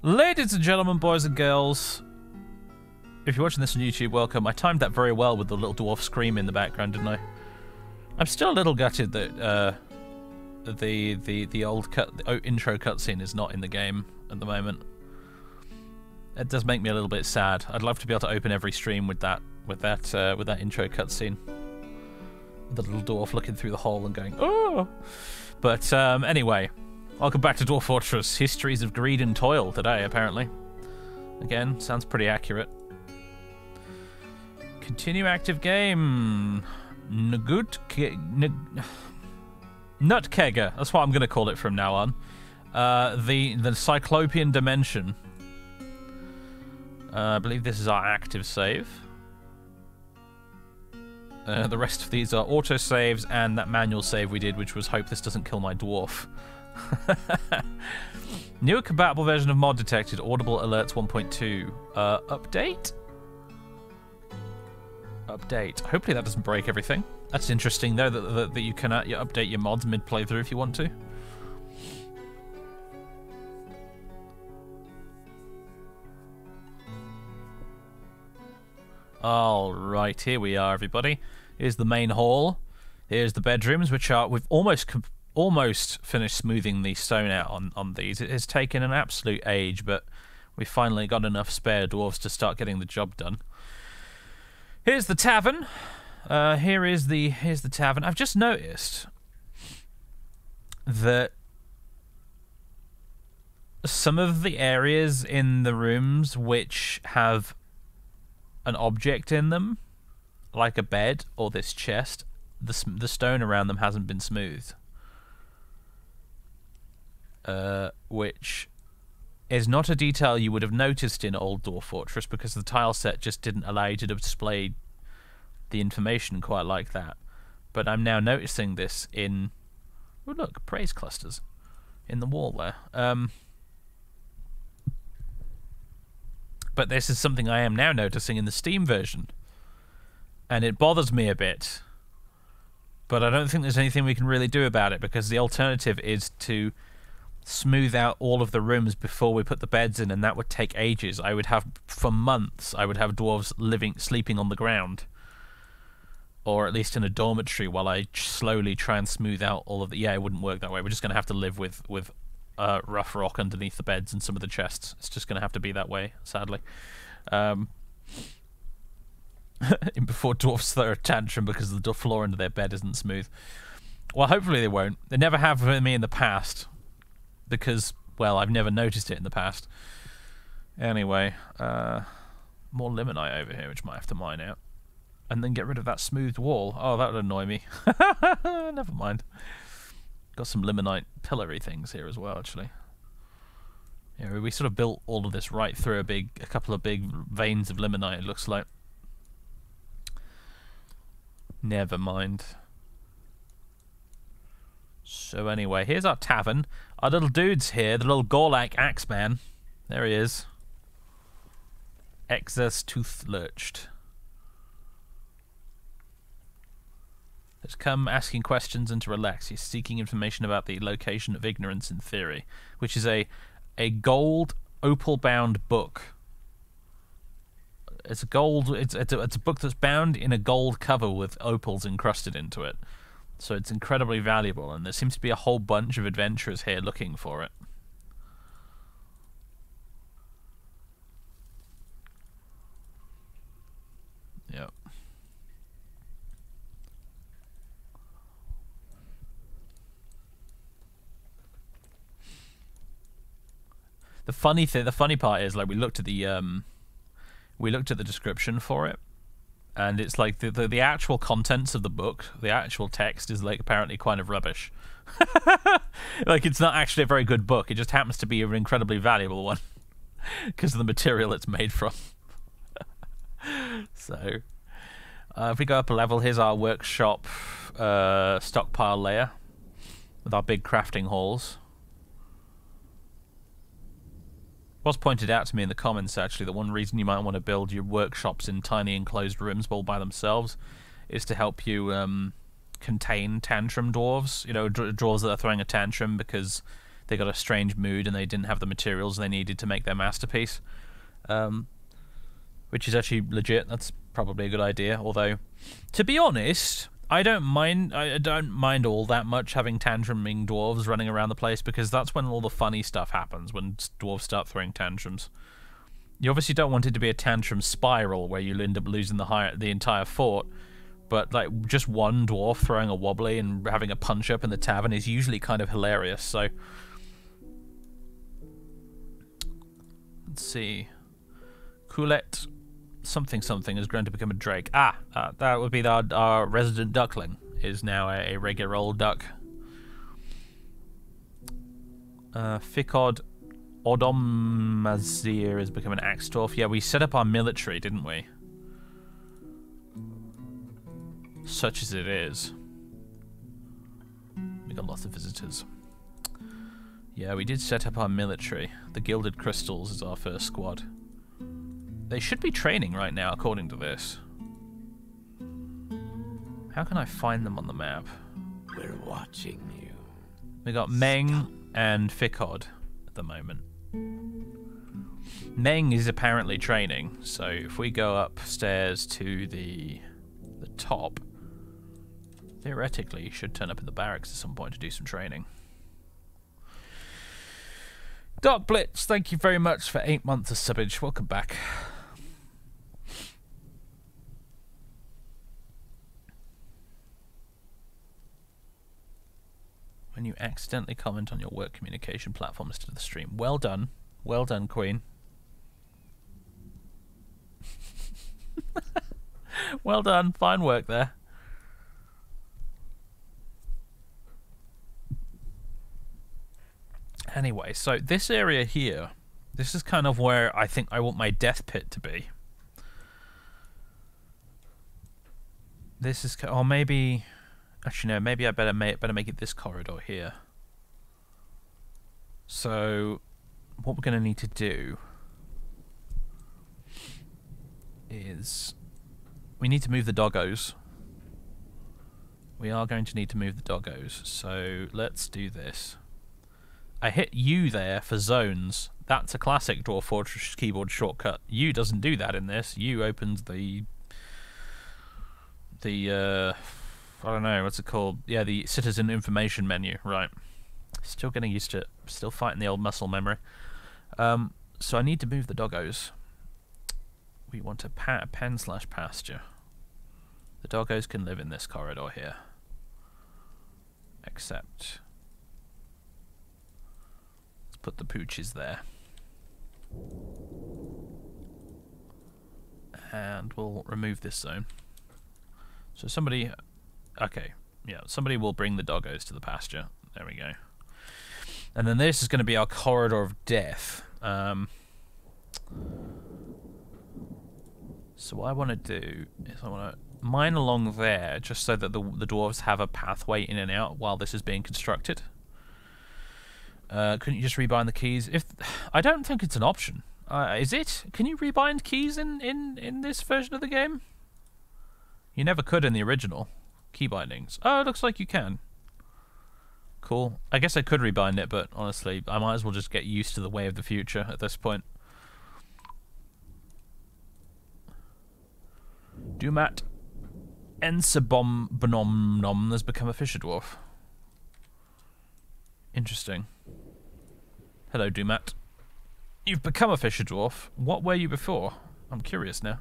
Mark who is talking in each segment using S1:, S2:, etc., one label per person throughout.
S1: Ladies and gentlemen, boys and girls, if you're watching this on YouTube, welcome. I timed that very well with the little dwarf scream in the background, didn't I? I'm still a little gutted that the old intro cutscene is not in the game at the moment. It does make me a little bit sad. I'd love to be able to open every stream with that intro cutscene. The little dwarf looking through the hole and going, oh! But anyway, welcome back to Dwarf Fortress. Histories of Greed and Toil today, apparently. Again, sounds pretty accurate. Continue active game. Nutkegger. That's what I'm going to call it from now on. The Cyclopean Dimension. I believe this is our active save. The rest of these are auto-saves and that manual save we did, which was hope this doesn't kill my dwarf. Newer compatible version of mod detected. Audible alerts 1.2. Update? Update. Hopefully that doesn't break everything. That's interesting, though, that you can update your mods mid-playthrough if you want to. Alright, here we are, everybody. Here's the main hall. Here's the bedrooms, which are... We've almost finished smoothing the stone out on these. It has taken an absolute age, but we finally got enough spare dwarves to start getting the job done. Here's the tavern. Here's the tavern. I've just noticed that some of the areas in the rooms which have an object in them, like a bed or this chest, the stone around them hasn't been smoothed. Which is not a detail you would have noticed in Old Dwarf Fortress because the tile set just didn't allow you to display the information quite like that. But I'm now noticing this in... Oh look, praise clusters in the wall there. But this is something I am now noticing in the Steam version. And it bothers me a bit. But I don't think there's anything we can really do about it, because the alternative is to smooth out all of the rooms before we put the beds in, and that would take ages. I would have, for months, I would have dwarves sleeping on the ground. Or at least in a dormitory while I slowly try and smooth out all of the... Yeah, it wouldn't work that way. We're just going to have to live with rough rock underneath the beds and some of the chests. It's just going to have to be that way, sadly. Before dwarfs throw a tantrum because the floor under their bed isn't smooth. Well, hopefully they won't. They never have for me in the past. Because, well, I've never noticed it in the past. Anyway, more limonite over here, which might have to mine out. And then get rid of that smoothed wall. Oh, that would annoy me. Never mind. Got some limonite pillory things here as well, actually. Yeah, we sort of built all of this right through a couple of big veins of limonite, it looks like. Never mind. So anyway, here's our tavern. Our little dude's here, the little Gorlak Axeman. There he is. Exus Toothlurched. Has come asking questions and to relax. He's seeking information about the location of ignorance in theory, which is a gold opal-bound book. It's a book that's bound in a gold cover with opals encrusted into it. So it's incredibly valuable, and there seems to be a whole bunch of adventurers here looking for it. Yep. The funny part is, like, we looked at the description for it, and it's like the actual contents of the book, the actual text is like apparently kind of rubbish. Like, it's not actually a very good book. It just happens to be an incredibly valuable one because of the material it's made from. So, if we go up a level, here's our workshop stockpile layer with our big crafting halls. Was pointed out to me in the comments, actually, that one reason you might want to build your workshops in tiny enclosed rooms all by themselves is to help you contain tantrum dwarves. You know, dwarves that are throwing a tantrum because they got a strange mood and they didn't have the materials they needed to make their masterpiece. Which is actually legit. That's probably a good idea. Although, to be honest, I don't mind all that much having tantruming dwarves running around the place, because that's when all the funny stuff happens, when dwarves start throwing tantrums. You obviously don't want it to be a tantrum spiral where you end up losing the entire fort, but like just one dwarf throwing a wobbly and having a punch up in the tavern is usually kind of hilarious. So let's see. Coulette something has grown to become a drake. That would be our resident duckling is now a regular old duck. Ficod Odomazir has become an axe dwarf. Yeah, we set up our military, didn't we? Such as it is. We got lots of visitors. Yeah, we did set up our military. The Gilded Crystals is our first squad. They should be training right now, according to this. How can I find them on the map?
S2: We're watching you.
S1: We got Meng and Ficod at the moment. Meng is apparently training, so if we go upstairs to the top, theoretically he should turn up in the barracks at some point to do some training. Dark Blitz, thank you very much for 8 months of subbage. Welcome back. When you accidentally comment on your work communication platform instead of the stream. Well done. Well done, Queen. Well done. Fine work there. Anyway, so this area here, this is kind of where I think I want my death pit to be. This is, or maybe, actually no, maybe I better make it this corridor here. So, what we're going to need to do is we need to move the doggos. We are going to need to move the doggos, so let's do this. I hit U there for zones. That's a classic Dwarf Fortress keyboard shortcut. U doesn't do that in this. U opens the I don't know, what's it called? Yeah, the citizen information menu. Right. Still getting used to it. Still fighting the old muscle memory. So I need to move the doggos. We want a pen/pasture. The doggos can live in this corridor here. Except, let's put the pooches there. And we'll remove this zone. So somebody, okay, yeah, somebody will bring the doggos to the pasture. There we go. And then this is going to be our corridor of death. So what I want to do is I want to mine along there, just so that the dwarves have a pathway in and out while this is being constructed. Couldn't you just rebind the keys? I don't think it's an option. Is it? Can you rebind keys in this version of the game? You never could in the original key bindings. Oh, it looks like you can. Cool. I guess I could rebind it, but honestly, I might as well just get used to the way of the future at this point. Dumat Ensabom has become a fisher dwarf. Interesting. Hello, Dumat. You've become a fisher dwarf. What were you before? I'm curious now.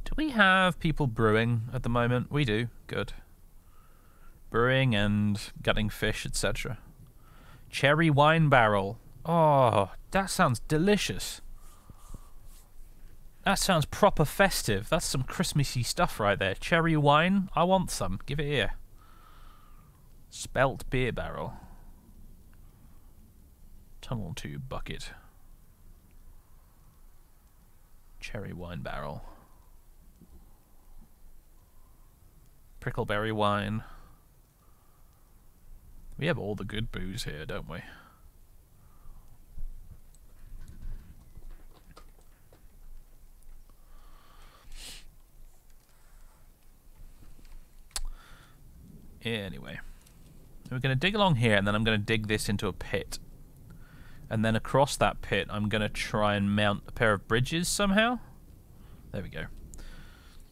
S1: Do we have people brewing at the moment? We do. Good. Brewing and gutting fish, etc. Cherry wine barrel. Oh, that sounds delicious. That sounds proper festive. That's some Christmassy stuff right there. Cherry wine. I want some. Give it here. Spelt beer barrel. Tunnel tube bucket. Cherry wine barrel. Prickleberry wine. We have all the good booze here, don't we? Anyway. we're going to dig along here, and then I'm going to dig this into a pit. And then across that pit, I'm going to try and mount a pair of bridges somehow. There we go.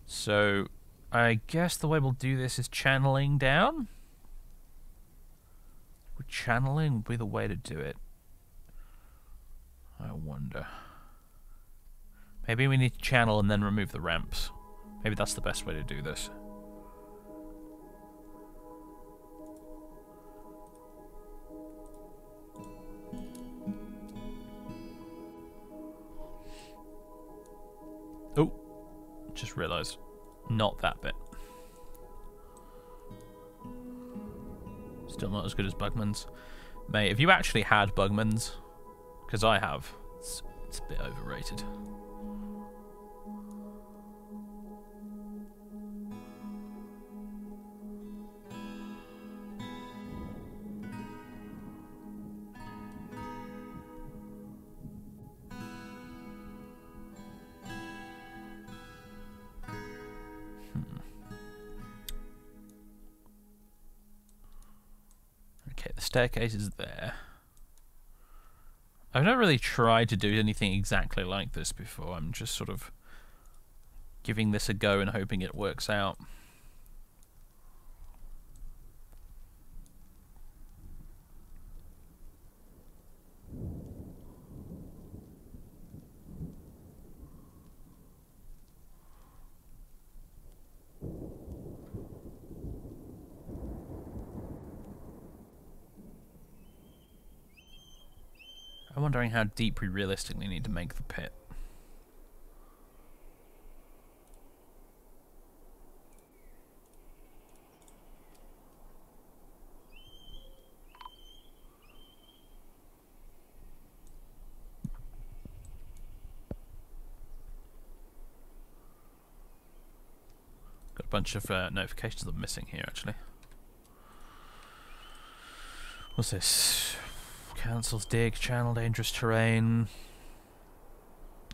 S1: So, I guess the way we'll do this is channeling down. Channeling would be the way to do it. I wonder. Maybe we need to channel and then remove the ramps. Maybe that's the best way to do this. Oh, just realised. Not that bit. Still not as good as Bugman's. Mate, if you actually had Bugman's, because I have, it's a bit overrated. Okay, the staircase is there. I've not really tried to do anything exactly like this before. I'm just sort of giving this a go and hoping it works out. I'm wondering how deep we realistically need to make the pit. Got a bunch of notifications that I'm missing here, actually. What's this? Councils dig, channel dangerous terrain.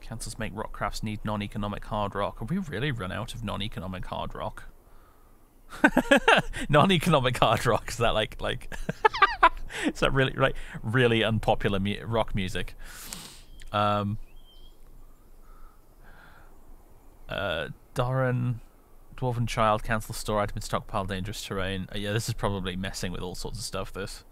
S1: Councils make rock crafts need non-economic hard rock. Have we really run out of non-economic hard rock? Non-economic hard rock, is that like is that really really unpopular rock music? Doran, Dwarven Child, Council store item in stockpile dangerous terrain. Yeah, this is probably messing with all sorts of stuff, this.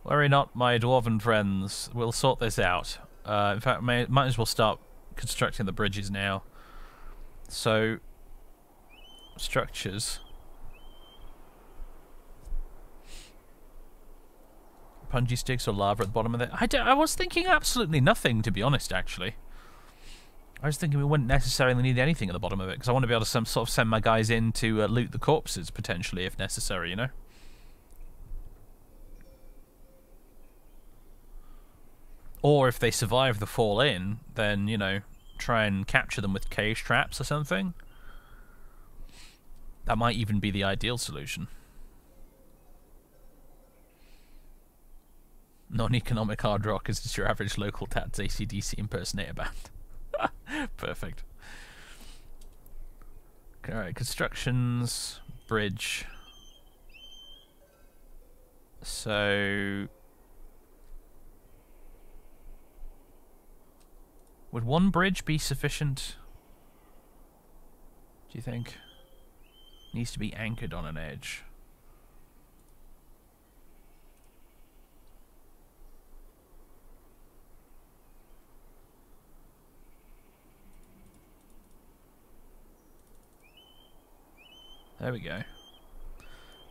S1: Worry not, my dwarven friends. We'll sort this out. In fact, might as well start constructing the bridges now. So, structures. Punji sticks or lava at the bottom of it. I was thinking absolutely nothing, to be honest, actually. I was thinking we wouldn't necessarily need anything at the bottom of it, because I want to be able to sort of send my guys in to loot the corpses, potentially, if necessary, you know? Or if they survive the fall in, then, you know, try and capture them with cage traps or something. That might even be the ideal solution. Non-economic hard rock is just your average local Tats AC/DC impersonator band. Perfect. Alright, constructions, bridge. So... would one bridge be sufficient? Do you think? Needs to be anchored on an edge. There we go.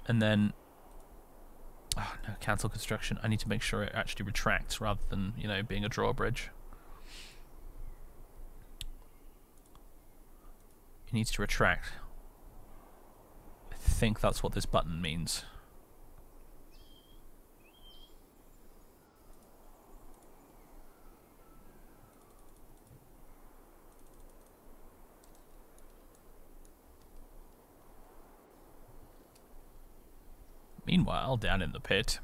S1: And then... oh, no, cancel construction. I need to make sure it actually retracts rather than, you know, being a drawbridge. It needs to retract. I think that's what this button means. Meanwhile, down in the pit...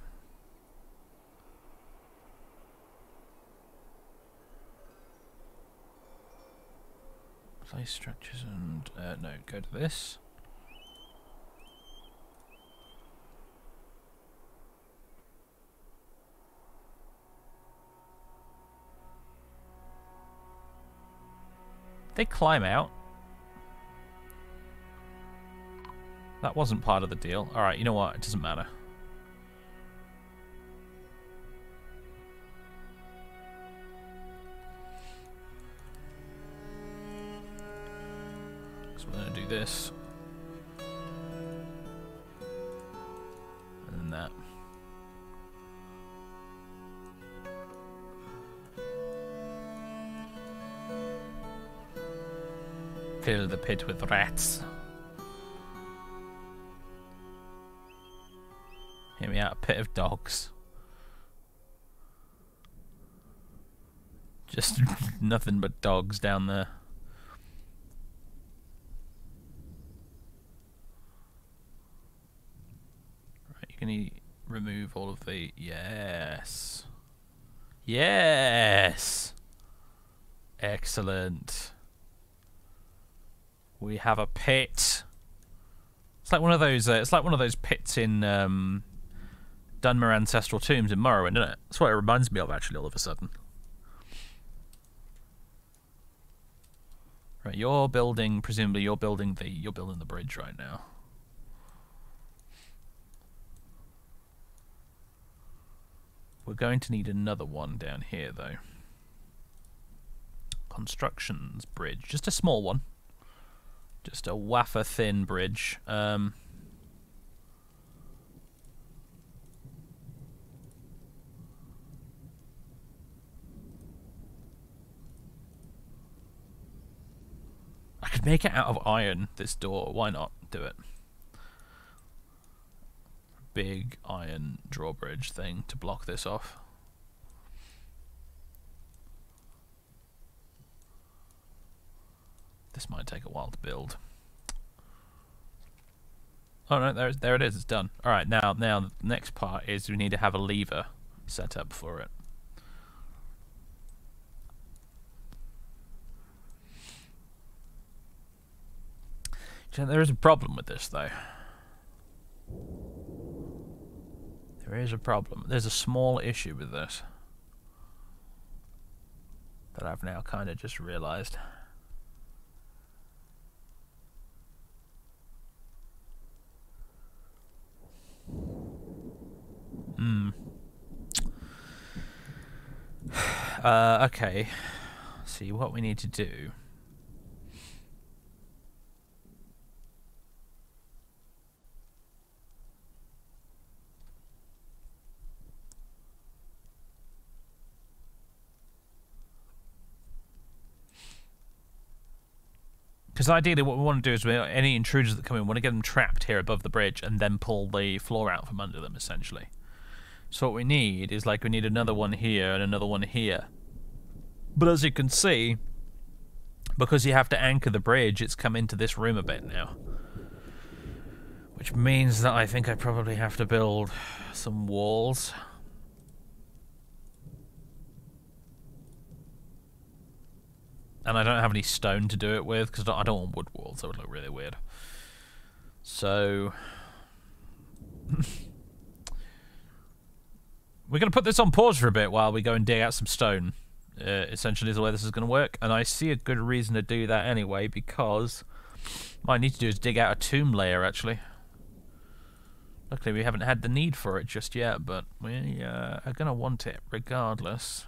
S1: Place structures and no, go to this. They climb out. That wasn't part of the deal. Alright, you know what? It doesn't matter. So we're going to do this. And then that. Fill the pit with rats. Hear me out, a pit of dogs. Just nothing but dogs down there. Right, you can remove all of the... Yes. Yes! Excellent. We have a pit. It's like one of those. It's like one of those pits in Dunmer Ancestral Tombs in Morrowind, isn't it? That's what it reminds me of, actually, all of a sudden. Right, you're building. Presumably, you're building the bridge right now. We're going to need another one down here, though. Constructions bridge, just a small one. Just a wafer thin bridge. I could make it out of iron, this door. Why not do it? Big iron drawbridge thing to block this off. This might take a while to build. Oh no, there it is. It's done. All right, now the next part is we need to have a lever set up for it. There is a problem with this, though. There is a problem. There's a small issue with this that I've now kind of just realized. Okay. See what we need to do. Because ideally what we want to do is any intruders that come in, we want to get them trapped here above the bridge and then pull the floor out from under them, essentially. So what we need is, like, we need another one here and another one here. But as you can see, because you have to anchor the bridge, it's come into this room a bit now. Which means that I think I probably have to build some walls. And I don't have any stone to do it with, because I don't want wood walls. That would look really weird. So... we're going to put this on pause for a bit while we go and dig out some stone. Essentially is the way this is going to work. And I see a good reason to do that anyway, because what I need to do is dig out a tomb layer, actually. Luckily, we haven't had the need for it just yet, but we are going to want it regardless.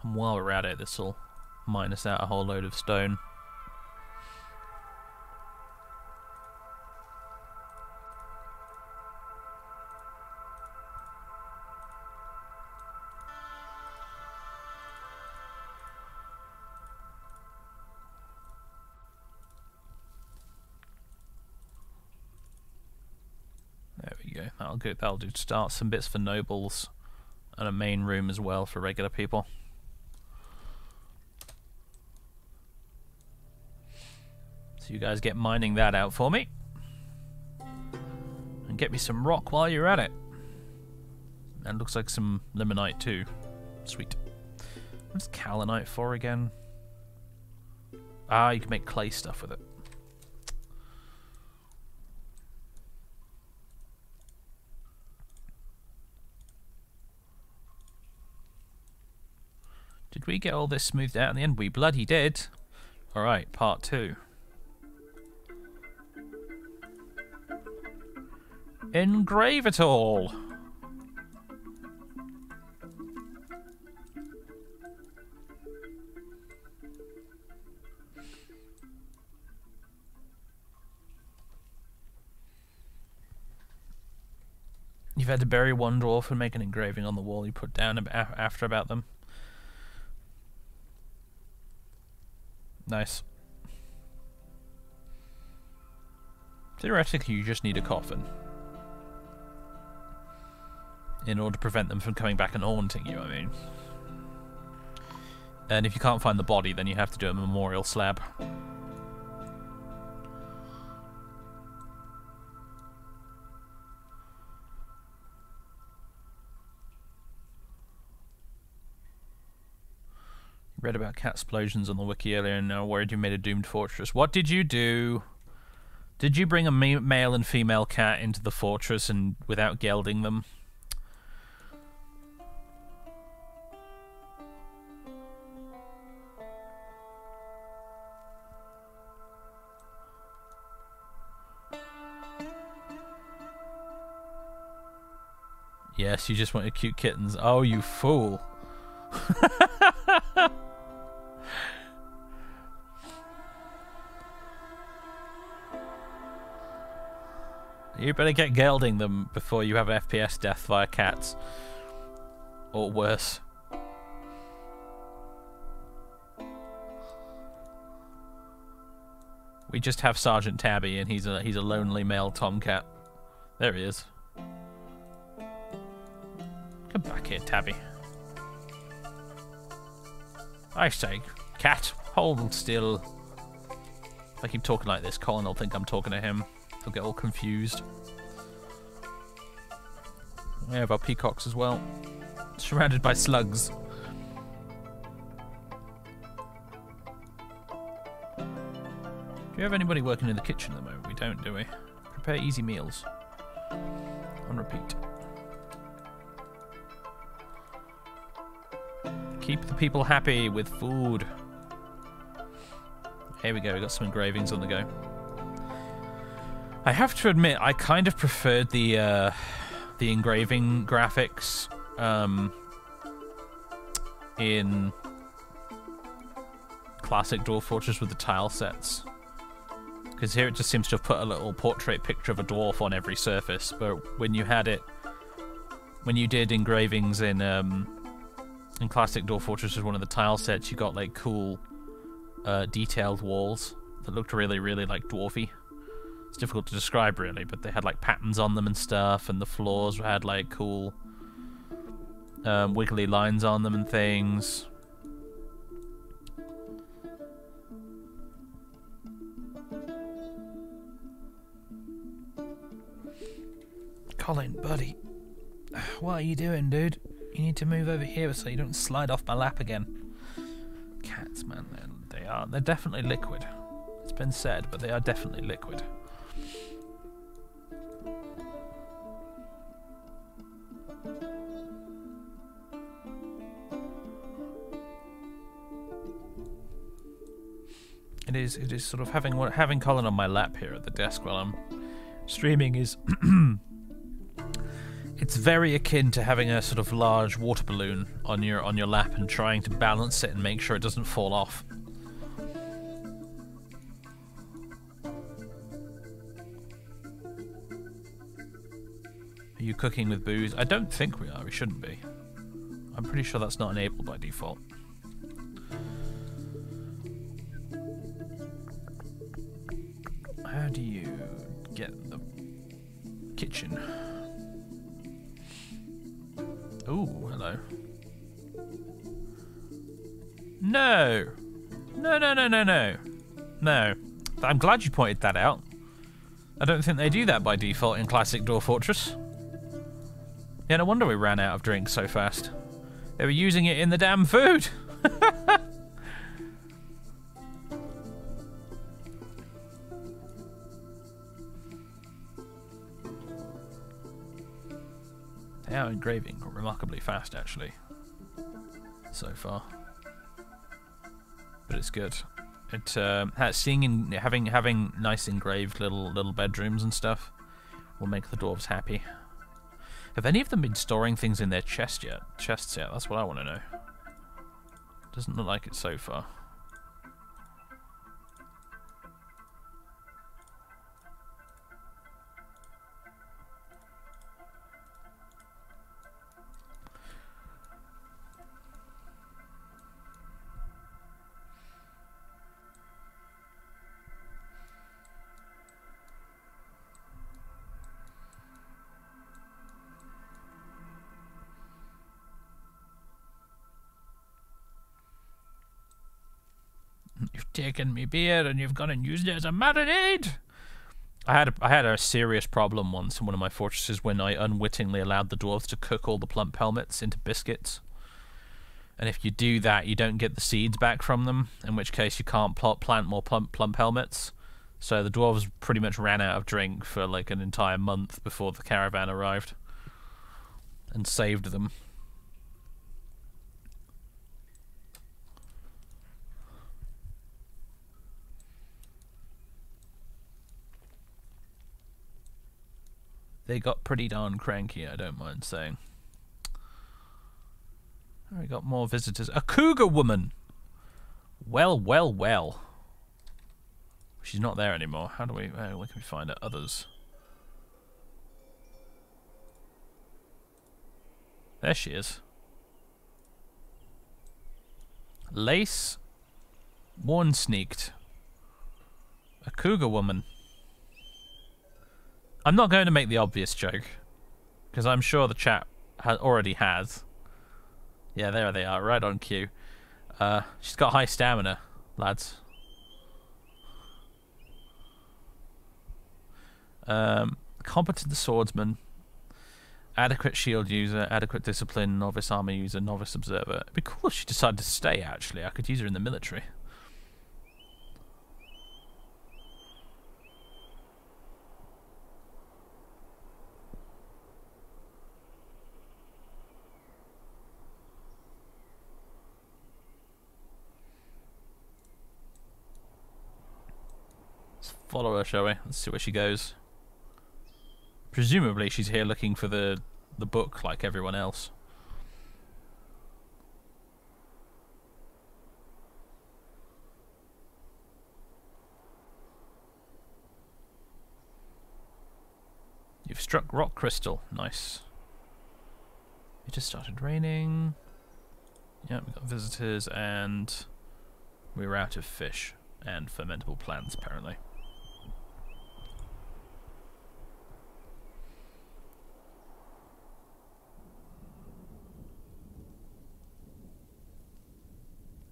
S1: And while we're at it, this will minus out a whole load of stone. There we go. That'll do to start. Some bits for nobles and a main room as well for regular people. So you guys get mining that out for me. And get me some rock while you're at it. And looks like some limonite too. Sweet. What's kaolinite for again? Ah, you can make clay stuff with it. Did we get all this smoothed out in the end? We bloody did. Alright, part 2. Engrave it all! You've had to bury one dwarf and make an engraving on the wall you put down after about them. Nice. Theoretically, you just need a coffin in order to prevent them from coming back and haunting you, I mean. And if you can't find the body, then you have to do a memorial slab. Read about cat explosions on the wiki earlier and now worried you made a doomed fortress. What did you do? Did you bring a male and female cat into the fortress and without gelding them? Yes, you just wanted cute kittens. Oh, you fool. You better get gelding them before you have an FPS death via cats. Or worse. We just have Sergeant Tabby and he's a lonely male tomcat. There he is. Come back here, Tabby. I say, cat, hold still. If I keep talking like this, Colin will think I'm talking to him. He'll get all confused. We have our peacocks as well. Surrounded by slugs. Do you have anybody working in the kitchen at the moment? We don't, do we? Prepare easy meals. On repeat. Keep the people happy with food. Here we go, we got some engravings on the go. I have to admit, I kind of preferred the engraving graphics in classic Dwarf Fortress with the tile sets. Because here it just seems to have put a little portrait picture of a dwarf on every surface, but when you had it, when you did engravings in classic Dwarf Fortress with one of the tile sets, you got like cool detailed walls that looked really, really like dwarfy. It's difficult to describe really, but they had like patterns on them and stuff, and the floors had like cool wiggly lines on them and things. Colin, buddy, what are you doing, dude? You need to move over here so you don't slide off my lap again. Cats, man, they're definitely liquid. It's been said, but they are definitely liquid. It is sort of having Colin on my lap here at the desk while I'm streaming is it's very akin to having a sort of large water balloon on your lap and trying to balance it and make sure it doesn't fall off. Are you cooking with booze? I don't think we are. We shouldn't be. I'm pretty sure that's not enabled by default. How do you get the kitchen? Ooh, hello. No! No, no, no, no, no. No. I'm glad you pointed that out. I don't think they do that by default in classic Dwarf Fortress. Yeah, no wonder we ran out of drinks so fast. They were using it in the damn food. They are engraving remarkably fast, actually, so far. But it's good. It having nice engraved little bedrooms and stuff will make the dwarves happy. Have any of them been storing things in their chests yet? That's what I want to know. Doesn't look like it so far. You've taken me beer and you've gone and used it as a marinade. I had a serious problem once in one of my fortresses when I unwittingly allowed the dwarves to cook all the plump helmets into biscuits. And if you do that, you don't get the seeds back from them, in which case you can't plant more plump helmets. So the dwarves pretty much ran out of drink for like an entire month before the caravan arrived. And saved them. They got pretty darn cranky, I don't mind saying. We got more visitors. A cougar woman! Well, well, well. She's not there anymore. How do where can we find her? Others. There she is. Lace. Worn sneaked. A cougar woman. I'm not going to make the obvious joke, because I'm sure the chat already has. Yeah, there they are, right on cue. She's got high stamina, lads. Competent swordsman, adequate shield user, adequate discipline, novice armor user, novice observer. It'd be cool if she decided to stay, actually. I could use her in the military. Follow her, shall we? Let's see where she goes. Presumably she's here looking for the book like everyone else. You've struck rock crystal. Nice. It just started raining. Yeah, we've got visitors and we're out of fish and fermentable plants apparently.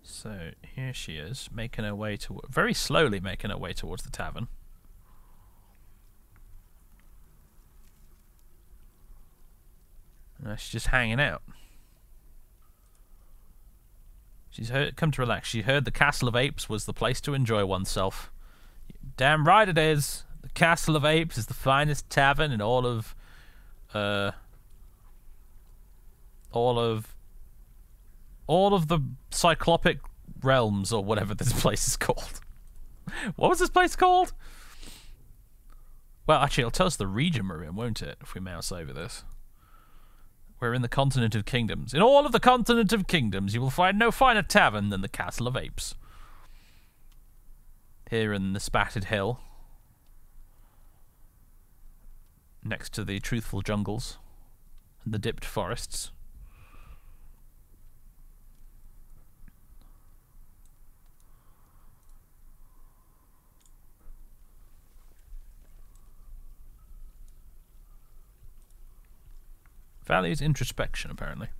S1: So here she is, making her way to very slowly making her way towards the tavern. She's just hanging out. She's come to relax. She heard the Castle of Apes was the place to enjoy oneself. Damn right it is. The Castle of Apes is the finest tavern in all of the cyclopic realms, or whatever this place is called. What was this place called? Well, actually, it'll tell us the region we're in, won't it, if we mouse over this. We're in the continent of kingdoms. In all of the continent of kingdoms, you will find no finer tavern than the Castle of Apes. Here in the Spattered Hill, next to the truthful jungles and the dipped forests. Values introspection, apparently.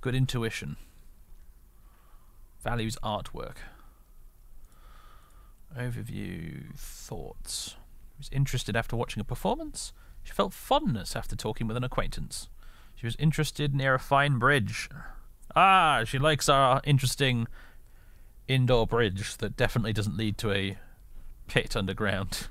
S1: Good intuition. Values artwork. Overview thoughts. Was interested after watching a performance. She felt fondness after talking with an acquaintance. She She was interested near a fine bridge. Ah, she likes our interesting indoor bridge that definitely doesn't lead to a pit underground.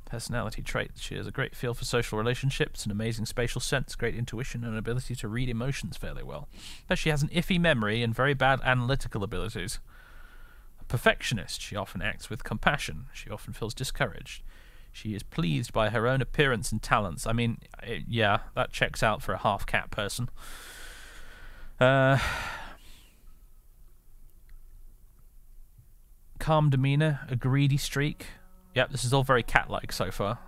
S1: Personality traits. She has a great feel for social relationships, an amazing spatial sense, great intuition, and an ability to read emotions fairly well. But she has an iffy memory and very bad analytical abilities. A perfectionist. She often acts with compassion. She often feels discouraged. She is pleased by her own appearance and talents. I mean, yeah, that checks out for a half-cat person. Calm demeanor, a greedy streak. Yep, this is all very cat-like so far.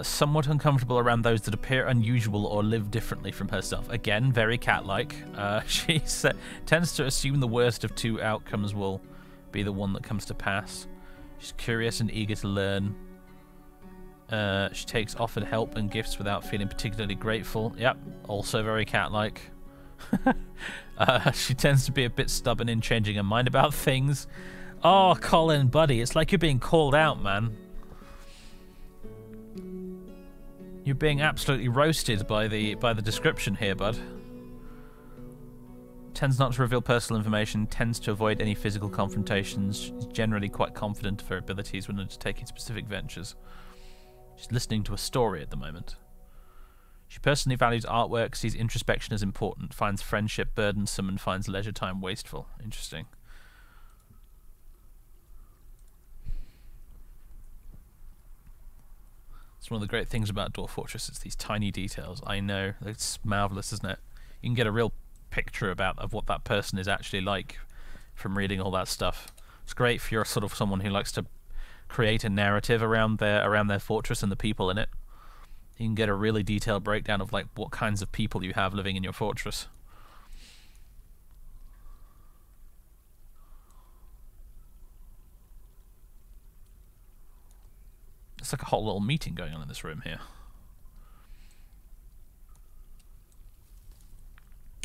S1: Somewhat uncomfortable around those that appear unusual or live differently from herself. Again, very cat-like. She tends to assume the worst of two outcomes will be the one that comes to pass. She's curious and eager to learn. She takes offered help and gifts without feeling particularly grateful. Yep, also very cat-like. She tends to be a bit stubborn in changing her mind about things. Oh, Colin, buddy, it's like you're being called out, man. You're being absolutely roasted by the description here, bud. Tends not to reveal personal information, tends to avoid any physical confrontations. She's generally quite confident of her abilities when undertaking specific ventures. She's listening to a story at the moment. She personally values artwork, sees introspection as important, finds friendship burdensome, and finds leisure time wasteful. Interesting. It's one of the great things about Dwarf Fortress. It's these tiny details. I know. It's marvellous, isn't it? You can get a real picture of what that person is actually like from reading all that stuff. It's great if you're sort of someone who likes to create a narrative around their fortress and the people in it. You can get a really detailed breakdown of like what kinds of people you have living in your fortress. It's like a whole little meeting going on in this room here.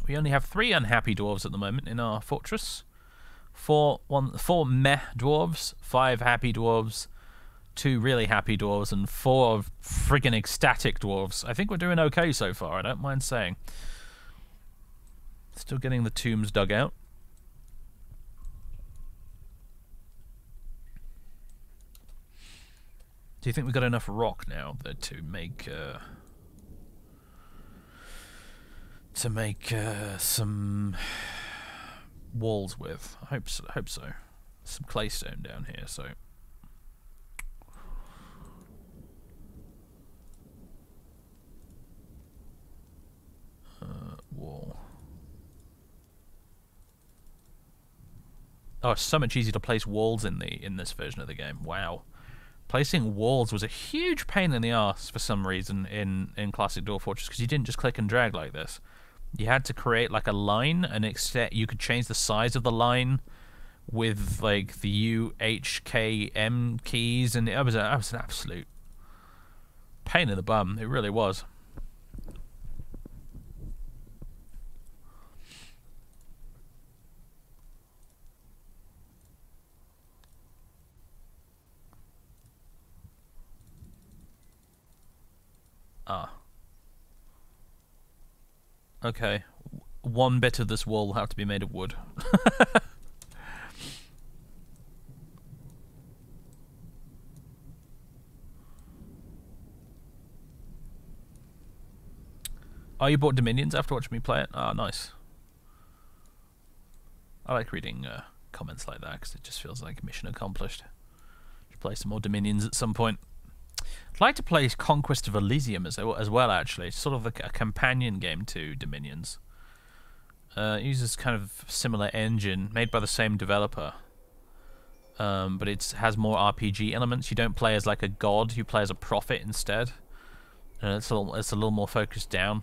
S1: We only have 3 unhappy dwarves at the moment in our fortress. 4 meh dwarves, 5 happy dwarves, 2 really happy dwarves, and 4 friggin' ecstatic dwarves. I think we're doing okay so far, I don't mind saying. Still getting the tombs dug out. Do you think we've got enough rock now to make some walls with? I hope so. Some claystone down here, so. Wall. Oh, it's so much easier to place walls in this version of the game. Wow. Placing walls was a huge pain in the arse for some reason in classic Dwarf Fortress, because you didn't just click and drag like this. You had to create like a line, and you could change the size of the line with like the U, H, K, M keys, and it was an absolute pain in the bum. It really was. Ah. Okay. One bit of this wall will have to be made of wood. Oh, you bought Dominions after watching me play it? Ah, nice. I like reading comments like that, because it just feels like mission accomplished. Should play some more Dominions at some point. I'd like to play Conquest of Elysium as well, actually. It's sort of a companion game to Dominions. It uses kind of similar engine, made by the same developer. But it has more RPG elements. You don't play as like a god, you play as a prophet instead. And it's a little more focused down.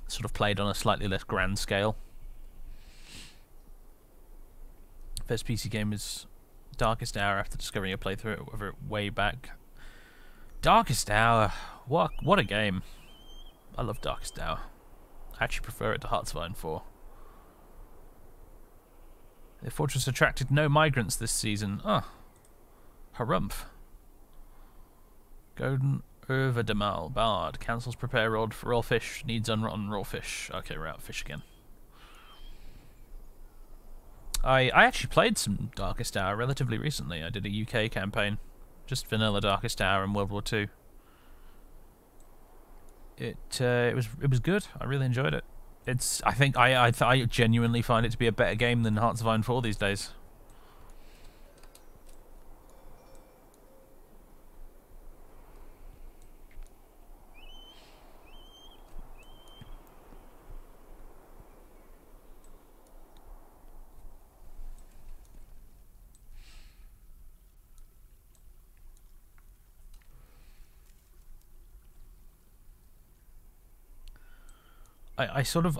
S1: Sort of played on a slightly less grand scale. First PC game is Darkest Hour after discovering a playthrough of it way back. Darkest Hour, what a game. I love Darkest Hour. I actually prefer it to Hearts of Iron 4. The fortress attracted no migrants this season. Oh. Harumph. Golden Urvademal. Bard. Councils prepare raw fish. Needs unrotten raw fish. Okay, we're out of fish again. I actually played some Darkest Hour relatively recently. I did a UK campaign. Just vanilla Darkest Hour in World War II. It was good. I really enjoyed it. I genuinely find it to be a better game than Hearts of Iron 4 these days.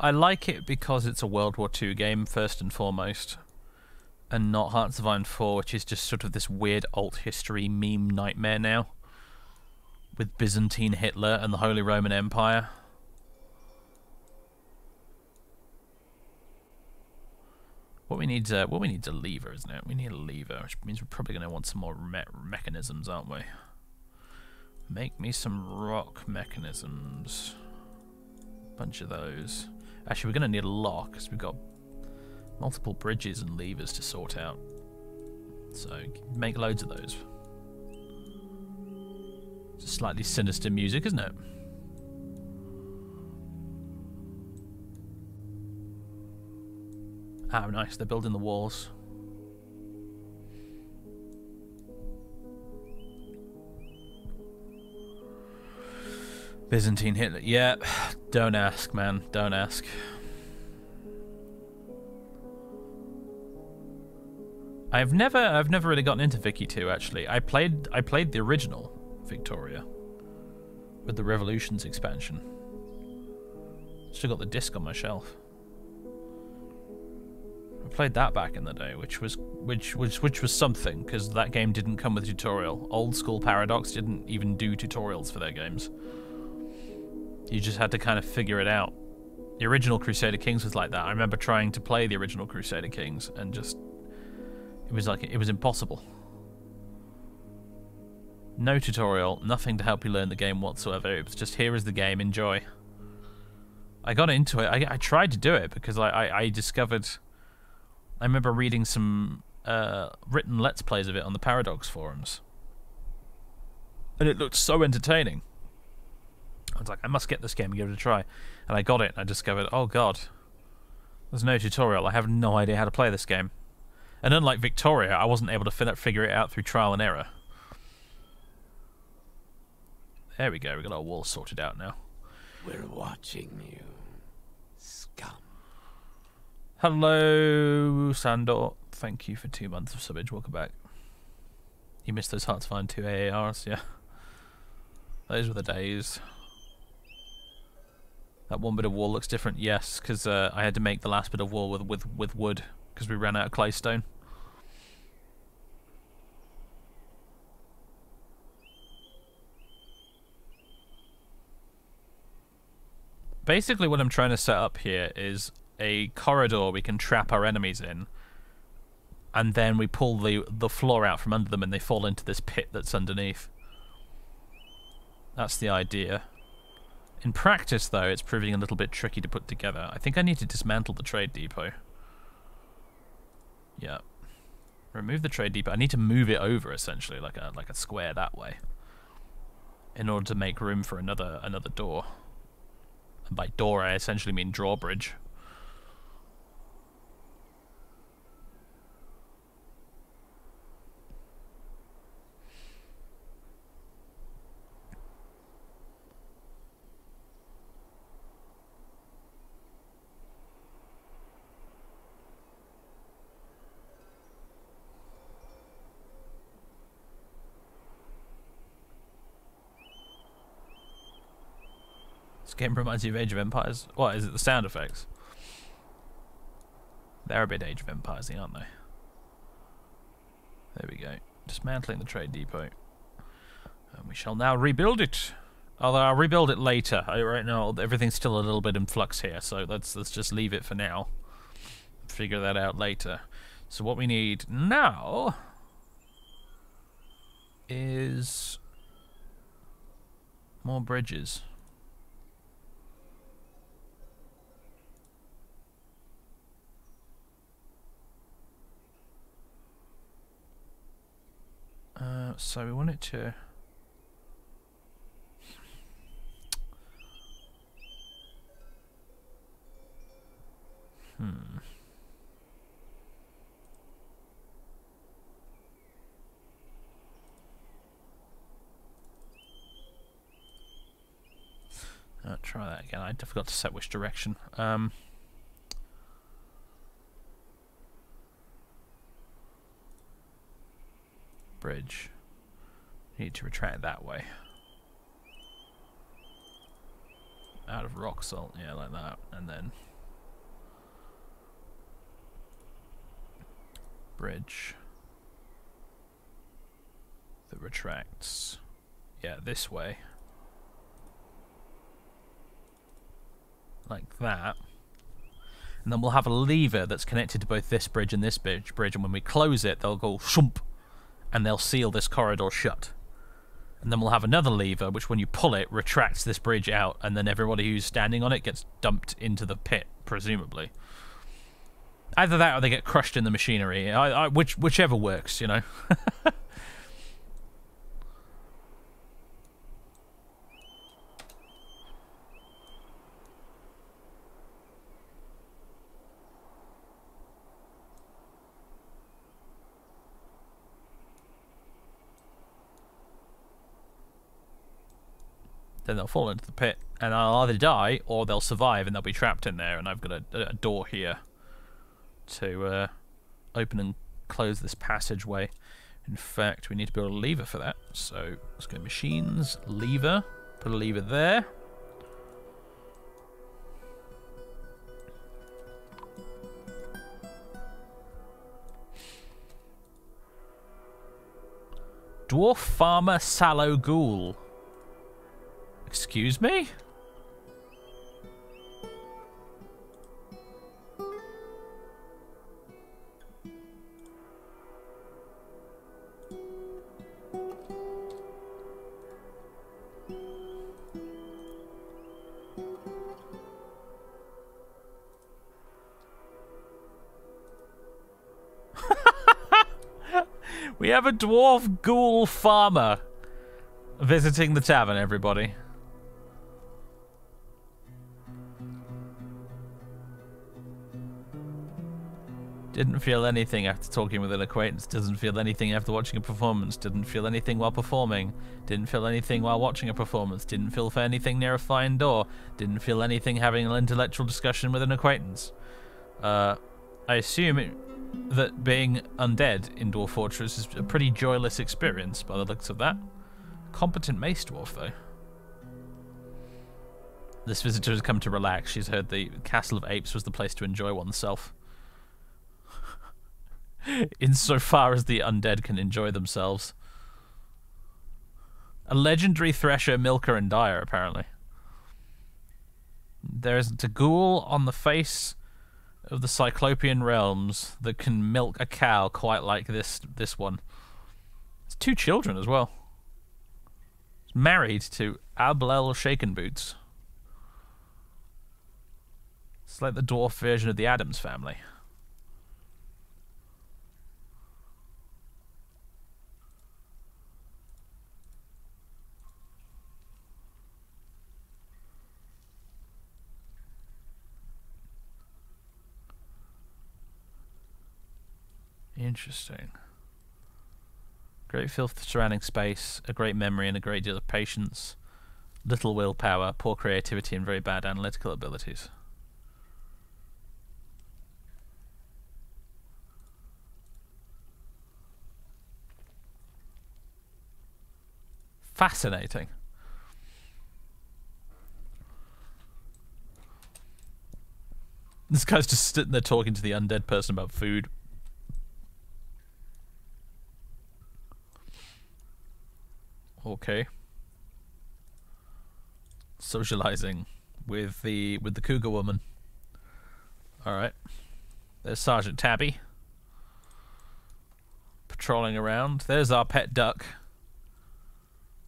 S1: I like it because it's a World War II game first and foremost, and not Hearts of Iron 4, which is just sort of this weird alt history meme nightmare now, with Byzantine Hitler and the Holy Roman Empire. What we need is a lever, isn't it? We need a lever, which means we're probably going to want some more mechanisms, aren't we? Make me some rock mechanisms. Bunch of those. Actually, we're going to need a lock because we've got multiple bridges and levers to sort out. So make loads of those. It's a slightly sinister music, isn't it? Ah, nice. They're building the walls. Byzantine Hitler. Yeah, don't ask, man. Don't ask. I've never really gotten into Vicky 2 actually. I played the original Victoria with the Revolutions expansion. Still got the disc on my shelf. I played that back in the day, which was something, because that game didn't come with a tutorial. Old school Paradox didn't even do tutorials for their games. You just had to kind of figure it out. The original Crusader Kings was like that. I remember trying to play the original Crusader Kings and just it was impossible. No tutorial, nothing to help you learn the game whatsoever. It was just, here is the game, enjoy. I got into it. I tried to do it because I discovered. I remember reading some written Let's Plays of it on the Paradox forums, and it looked so entertaining. I was like, I must get this game and give it a try. And I got it, and I discovered, oh god, there's no tutorial. I have no idea how to play this game. And unlike Victoria, I wasn't able to figure it out through trial and error. There we go, we got our walls sorted out now.
S2: We're watching you, scum.
S1: Hello, Sandor. Thank you for 2 months of subbage. Welcome back. You missed those Hearts of Iron 2 AARs, yeah. Those were the days. That one bit of wall looks different, yes, because I had to make the last bit of wall with wood because we ran out of claystone. Basically what I'm trying to set up here is a corridor we can trap our enemies in, and then we pull the floor out from under them and they fall into this pit that's underneath. That's the idea. In practice, though, it's proving a little bit tricky to put together. I think I need to dismantle the trade depot. Yeah. Remove the trade depot. I need to move it over, essentially, like a square that way, in order to make room for another door. And by door, I essentially mean drawbridge. This game reminds you of Age of Empires. What, is it the sound effects? They're a bit Age of Empires-y, aren't they? There we go. Dismantling the trade depot. And we shall now rebuild it. Although I'll rebuild it later. Right now, everything's still a little bit in flux here, so let's just leave it for now. Figure that out later. So what we need now is more bridges. So we want it to... try that again. I forgot to set which direction. Bridge. Need to retract that way. Out of rock salt, yeah, like that, and then bridge that retracts, yeah, this way, like that, and then we'll have a lever that's connected to both this bridge and this bridge, and when we close it, they'll go shump, and they'll seal this corridor shut. And then we'll have another lever, which when you pull it, retracts this bridge out, and then everybody who's standing on it gets dumped into the pit, presumably. Either that or they get crushed in the machinery. Whichever works, you know. Then they'll fall into the pit, and I'll either die or they'll survive and they'll be trapped in there. And I've got a door here to open and close this passageway. In fact, we need to build a lever for that. So let's go machines, lever, put a lever there. Dwarf farmer sallow ghoul. Excuse me? We have a dwarf ghoul farmer visiting the tavern, everybody. Didn't feel anything after talking with an acquaintance. Doesn't feel anything after watching a performance. Didn't feel anything while performing. Didn't feel anything while watching a performance. Didn't feel for anything near a fine door. Didn't feel anything having an intellectual discussion with an acquaintance. I assume that being undead in Dwarf Fortress is a pretty joyless experience by the looks of that. Competent mace dwarf, though. This visitor has come to relax. She's heard the Castle of Apes was the place to enjoy oneself. Insofar as the undead can enjoy themselves. A legendary thresher, milker, and dyer, apparently. There isn't a ghoul on the face of the Cyclopean realms that can milk a cow quite like this one. It's 2 children as well. It's married to Ablel Shaken Boots. It's like the dwarf version of the Addams Family. Interesting. Great feel for the surrounding space, a great memory and a great deal of patience, little willpower, poor creativity and very bad analytical abilities. Fascinating. This guy's just sitting there talking to the undead person about food. Okay. Socializing with the cougar woman. All right. There's Sergeant Tabby. trolling around. There's our pet duck.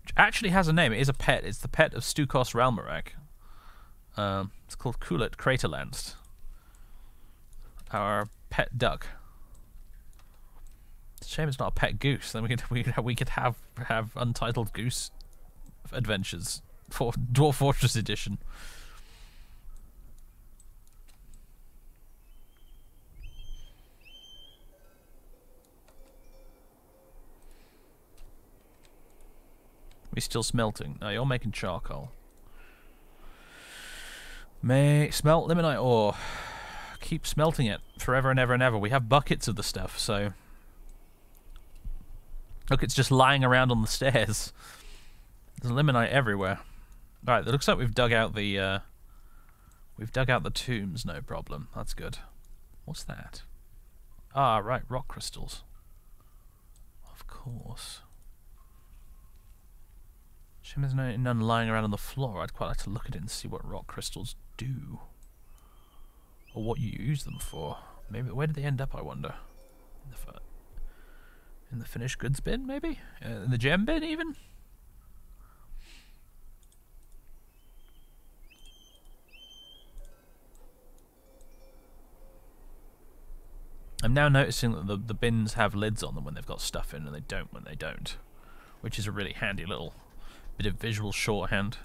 S1: Which actually has a name. It is a pet. It's the pet of Stukos Ralmarak. It's called Kulet Craterlands. Our pet duck. It's a shame it's not a pet goose. Then we could have Untitled Goose Adventures for Dwarf Fortress Edition. We still smelting? No, you're making charcoal. May smelt limonite ore. Keep smelting it forever and ever and ever. We have buckets of the stuff, so look, it's just lying around on the stairs. There's limonite everywhere. All right, it looks like we've dug out the tombs. No problem. That's good. What's that? Ah, right, rock crystals. Of course. Shame there's none lying around on the floor. I'd quite like to look at it and see what rock crystals do. Or what you use them for. Maybe, where did they end up, I wonder? In the finished goods bin, maybe? In the gem bin, even? I'm now noticing that the bins have lids on them when they've got stuff in, and they don't when they don't. Which is a really handy little bit of visual shorthand.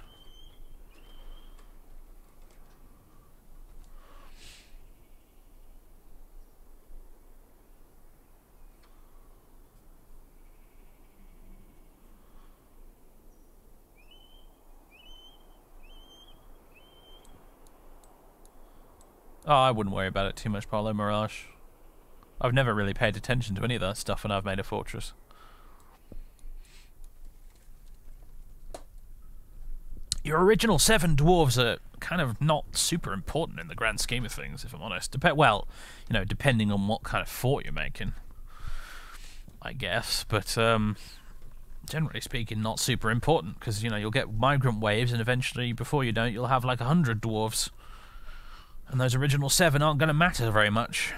S1: Oh, I wouldn't worry about it too much, Paulo Mirage. I've never really paid attention to any of that stuff when I've made a fortress. Your original 7 dwarves are kind of not super important in the grand scheme of things, if I'm honest. Well, you know, depending on what kind of fort you're making, I guess. But generally speaking, not super important, because, you know, you'll get migrant waves, and eventually, before you know it, you'll have like 100 dwarves. And those original 7 aren't going to matter very much.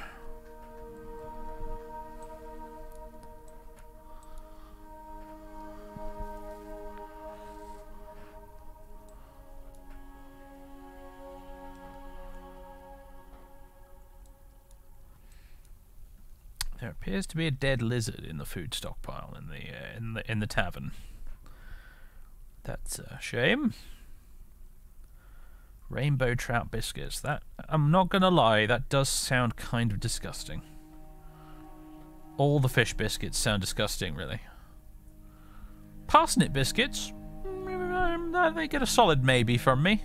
S1: There appears to be a dead lizard in the food stockpile in the tavern. That's a shame. Rainbow trout biscuits. That, I'm not gonna lie, that does sound kind of disgusting. All the fish biscuits sound disgusting, really. Parsnip biscuits, they get a solid maybe from me.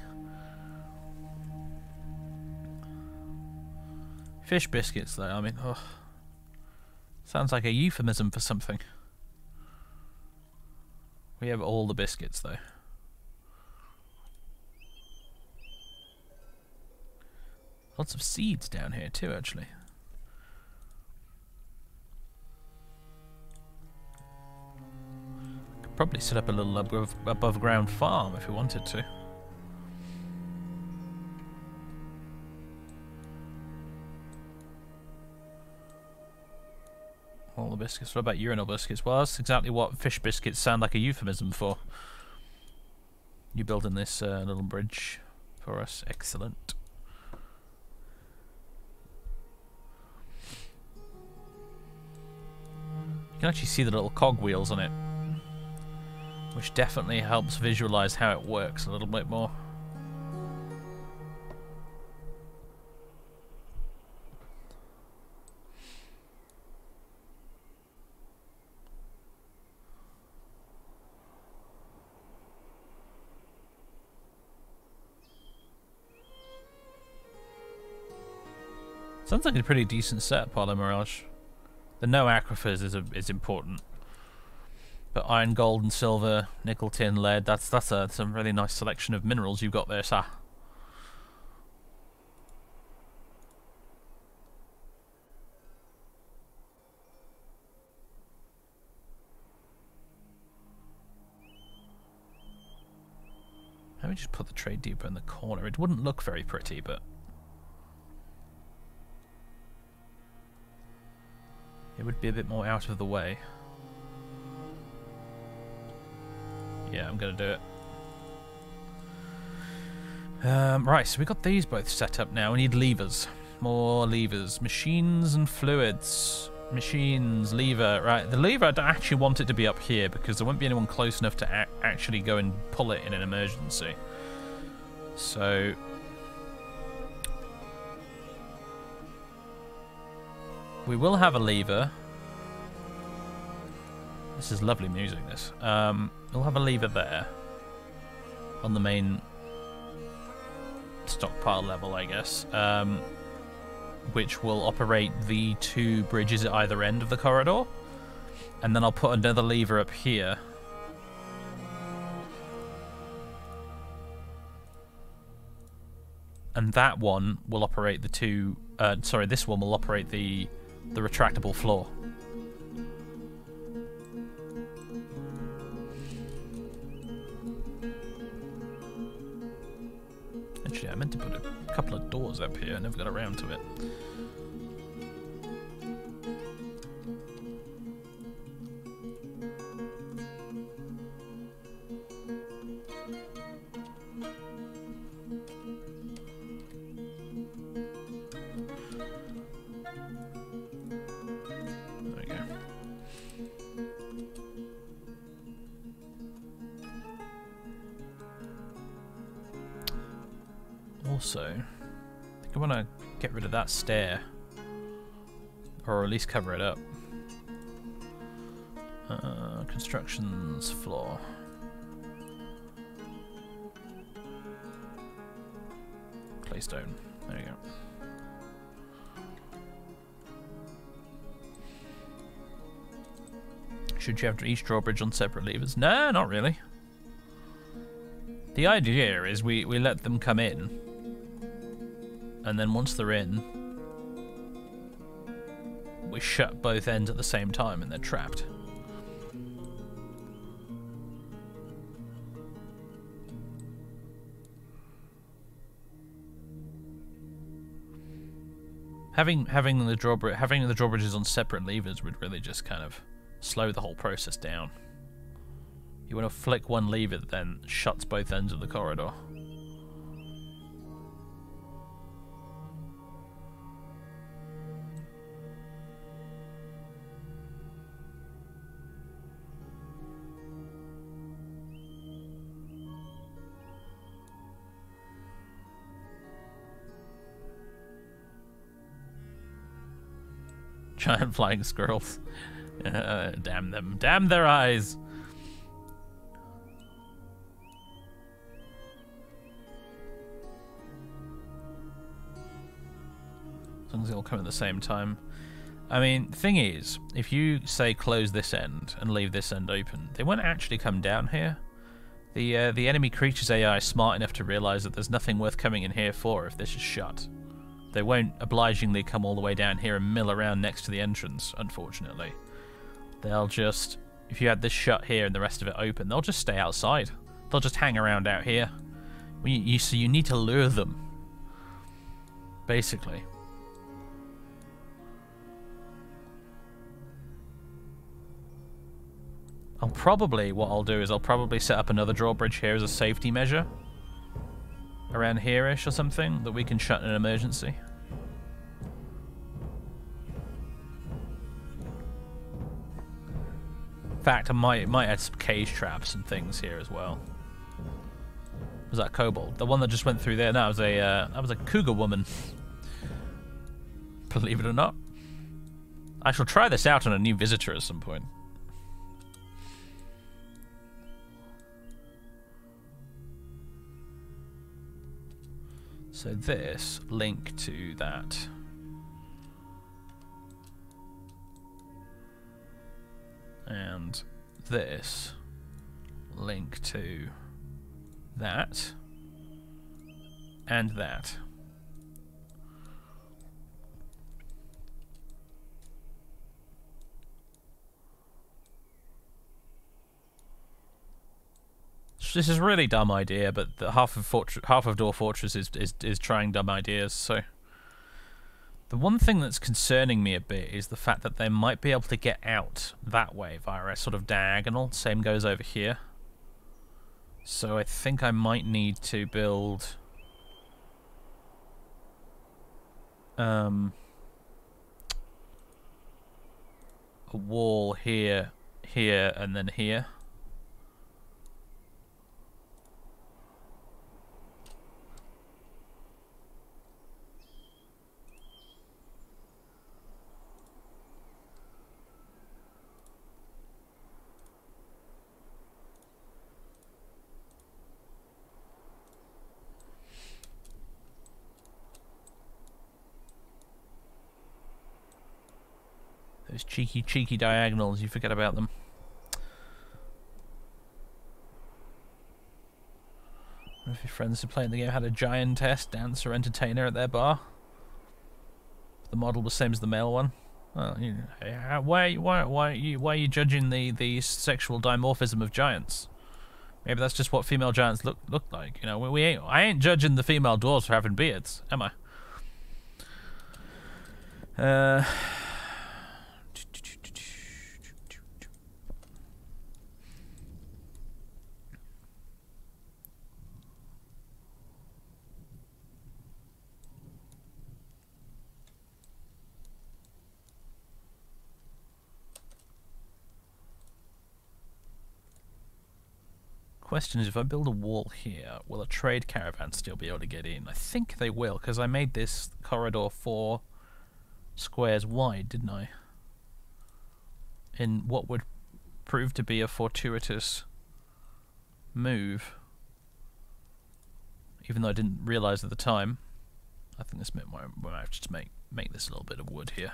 S1: Fish biscuits, though, I mean, ugh. Sounds like a euphemism for something. We have all the biscuits, though. Lots of seeds down here too, actually. Could probably set up a little above ground farm if we wanted to. All the biscuits. What about urinal biscuits? Well, that's exactly what fish biscuits sound like a euphemism for. You building this little bridge for us? Excellent. You can actually see the little cogwheels on it, which definitely helps visualize how it works a little bit more. Sounds like a pretty decent set, Paulo Mirage. The no aquifers is important, but iron, gold, and silver, nickel, tin, lead. That's some really nice selection of minerals you've got there, sir. Let me just put the trade depot in the corner. It wouldn't look very pretty, but it would be a bit more out of the way. Yeah, I'm gonna do it. Right, so we got these both set up now. We need levers. More levers. Machines and fluids. Machines, lever. Right, the lever, I don't actually want it to be up here because there won't be anyone close enough to actually go and pull it in an emergency. So... we will have a lever. This is lovely music, this. We'll have a lever there. On the main stockpile level, I guess. Which will operate the two bridges at either end of the corridor. And then I'll put another lever up here. And that one will operate the two... sorry, this one will operate the retractable floor. Actually, I meant to put a couple of doors up here. I never got around to it. There we go. Also, I think I want to get rid of that stair, or at least cover it up. Constructions floor. Claystone. There you go. Should you have each drawbridge on separate levers? No, not really. The idea is we let them come in. And then once they're in, we shut both ends at the same time and they're trapped. Having the drawbridges on separate levers would really just kind of slow the whole process down. You want to flick one lever that then shuts both ends of the corridor. Giant flying squirrels. Damn them. Damn their eyes. As long as they all come at the same time. I mean, thing is, if you say close this end and leave this end open, they won't actually come down here. The enemy creature's AI is smart enough to realise that there's nothing worth coming in here for if this is shut. They won't obligingly come all the way down here and mill around next to the entrance, unfortunately. They'll just, if you had this shut here and the rest of it open, they'll just stay outside. They'll just hang around out here. So you need to lure them, basically. What I'll do is I'll probably set up another drawbridge here as a safety measure. Around here-ish or something, that we can shut in an emergency. In fact, I might add some cage traps and things here as well. Was that kobold? The one that just went through there? No, that was a cougar woman. Believe it or not. I shall try this out on a new visitor at some point. So this link to that. And this link to that. And that. This is a really dumb idea, but the half of Dwarf Fortress is trying dumb ideas, so The one thing that's concerning me a bit is the fact that they might be able to get out that way via a sort of diagonal. Same goes over here. So I think I might need to build a wall here, here, and then here. Those cheeky diagonals, you forget about them. One of your friends who played the game had a giantess, dancer, entertainer at their bar. The model was same as the male one. Well, you know, why are you judging the sexual dimorphism of giants? Maybe that's just what female giants look like. You know, I ain't judging the female dwarves for having beards, am I? Question is, if I build a wall here, will a trade caravan still be able to get in? I think they will, because I made this corridor 4 squares wide, didn't I? In what would prove to be a fortuitous move. Even though I didn't realise at the time. I think this might have to make this a little bit of wood here.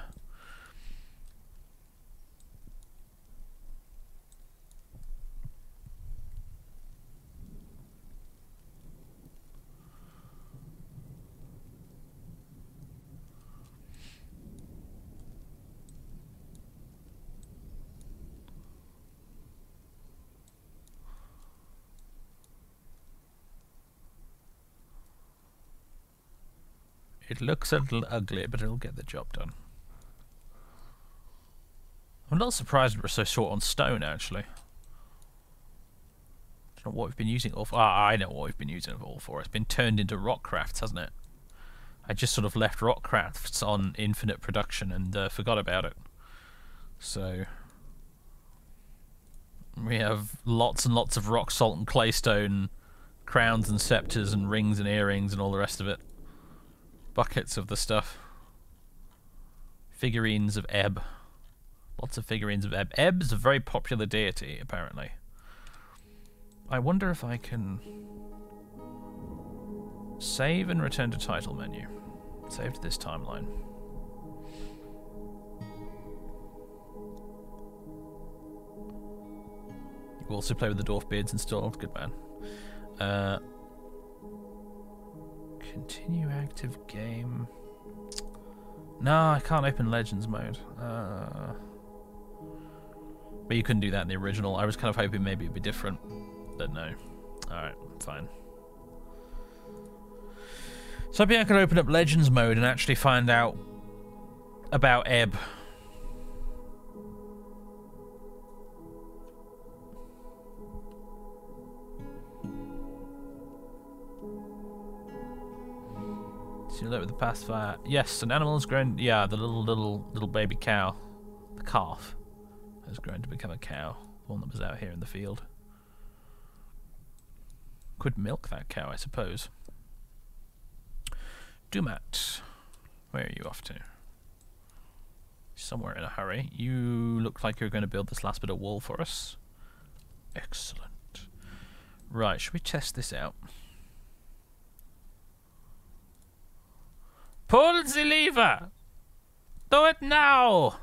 S1: It looks a little ugly, but it'll get the job done. I'm not surprised we're so short on stone, actually. I don't know what we've been using it all for. I know what we've been using it all for. It's been turned into rock crafts, hasn't it? I just sort of left rock crafts on infinite production and forgot about it. So we have lots and lots of rock salt and claystone, crowns and scepters and rings and earrings and all the rest of it. Buckets of the stuff. Figurines of Ebb. Lots of figurines of Ebb. Ebb's a very popular deity, apparently. I wonder if I can save and return to title menu. Save to this timeline. You also play with the dwarf beards installed. Good man. Continue active game. No, I can't open Legends mode. But you couldn't do that in the original. I was kind of hoping maybe it'd be different. But no. Alright, fine. So maybe I could open up Legends mode and actually find out about Ebb. See that with the pacifier. Yes, an animal has grown. Yeah, the little baby cow, the calf, has grown to become a cow. The one that was out here in the field. Could milk that cow, I suppose. Dumat, where are you off to? Somewhere in a hurry. You look like you're going to build this last bit of wall for us. Excellent. Right, should we test this out? Pull the lever! Do it now!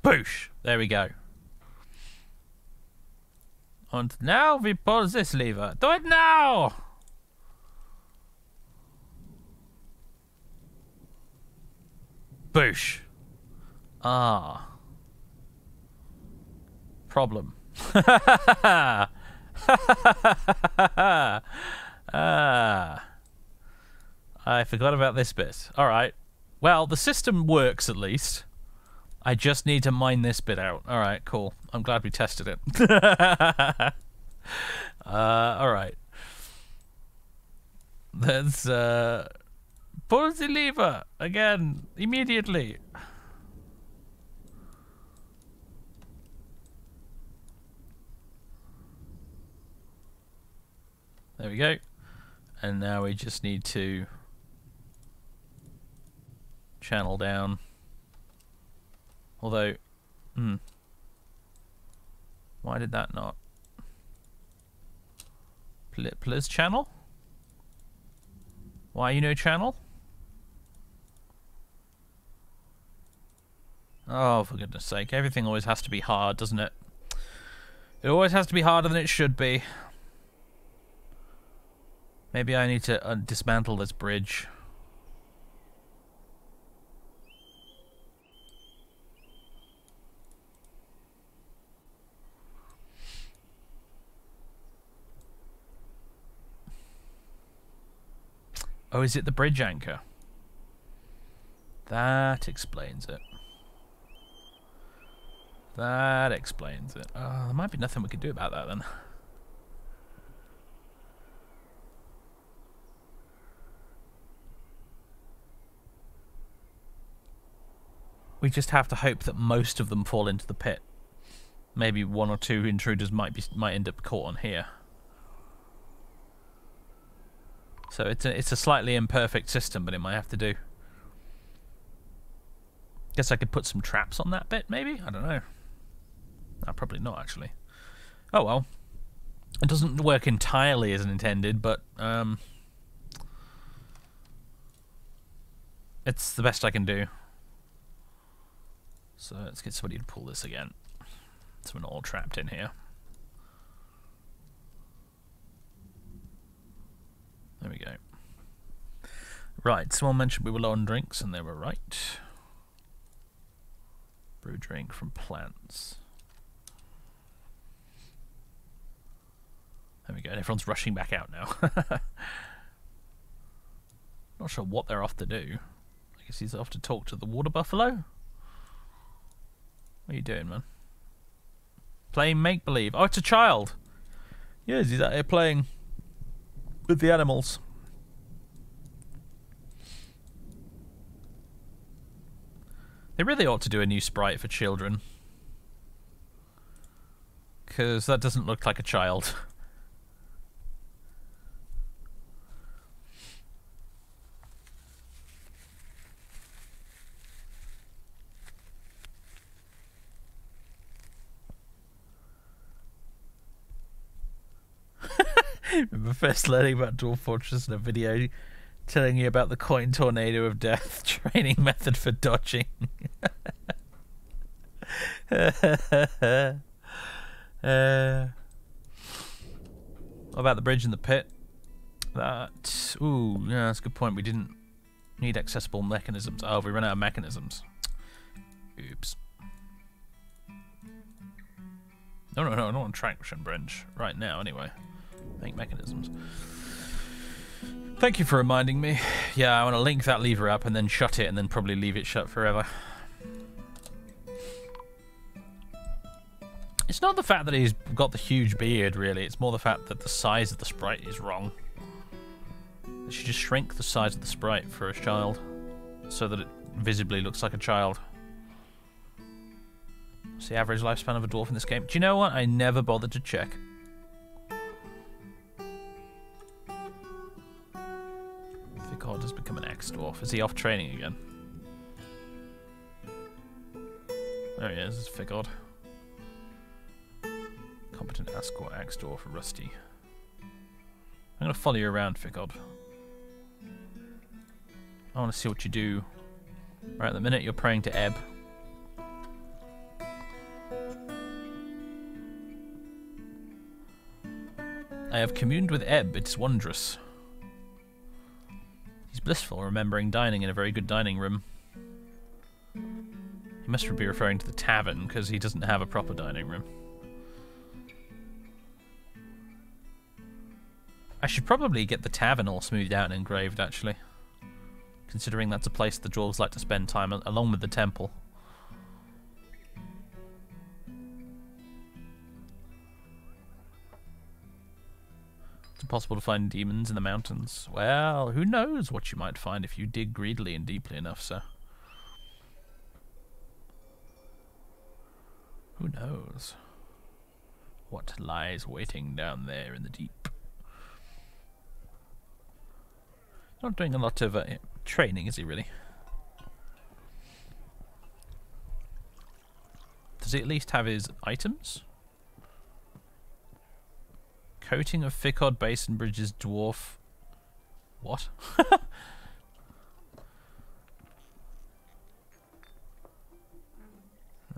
S1: Boosh! There we go. And now we pull this lever. Do it now! Boosh. Ah. Problem. Ah. I forgot about this bit. Alright. Well, the system works at least. I just need to mine this bit out. Alright, cool. I'm glad we tested it. Alright. Let's pull the lever again immediately. There we go. And now we just need to channel down. Although, why did that not? Please channel? Why you no channel? Oh, for goodness sake. Everything always has to be hard, doesn't it? It always has to be harder than it should be. Maybe I need to dismantle this bridge. Oh, is it the bridge anchor? That explains it. That explains it. Oh, there might be nothing we could do about that then. We just have to hope that most of them fall into the pit. Maybe one or two intruders might end up caught on here. So it's a slightly imperfect system, but it might have to do. Guess I could put some traps on that bit, maybe? I don't know. No, probably not, actually. Oh well. It doesn't work entirely as intended, but it's the best I can do. So let's get somebody to pull this again. So we're not all trapped in here. There we go. Right, someone mentioned we were low on drinks, and they were right. Brew drink from plants. There we go, everyone's rushing back out now. Not sure what they're off to do. I guess he's off to talk to the water buffalo? What are you doing, man? Playing make-believe. Oh, it's a child! Yes, he's out here playing with the animals. They really ought to do a new sprite for children. Because that doesn't look like a child. Remember first learning about Dwarf Fortress in a video telling you about the coin tornado of death training method for dodging. What about the bridge and the pit? That... Ooh, yeah, that's a good point. We didn't need accessible mechanisms. Oh, we ran out of mechanisms. Oops. No, I don't want traction bridge. Right now, anyway. Make mechanisms. Thank you for reminding me. Yeah, I want to link that lever up and then shut it and then probably leave it shut forever. It's not the fact that he's got the huge beard, really. It's more the fact that the size of the sprite is wrong. They should just shrink the size of the sprite for a child so that it visibly looks like a child. What's the average lifespan of a dwarf in this game? Do you know what? I never bothered to check. Vicod has become an ex-dwarf. Is he off training again? There he is, Vicod. Competent escort, ex-dwarf, Rusty. I'm going to follow you around, Vicod. I want to see what you do. Right at the minute, you're praying to Ebb. I have communed with Ebb, it's wondrous. He's blissful, remembering dining in a very good dining room. He must be referring to the tavern, because he doesn't have a proper dining room. I should probably get the tavern all smoothed out and engraved, actually. Considering that's a place the dwarves like to spend time, along with the temple. It's impossible to find demons in the mountains. Well, who knows what you might find if you dig greedily and deeply enough, sir. Who knows what lies waiting down there in the deep. Not doing a lot of training, is he really? Does he at least have his items? Coating of Ficod Basin Bridges Dwarf. What?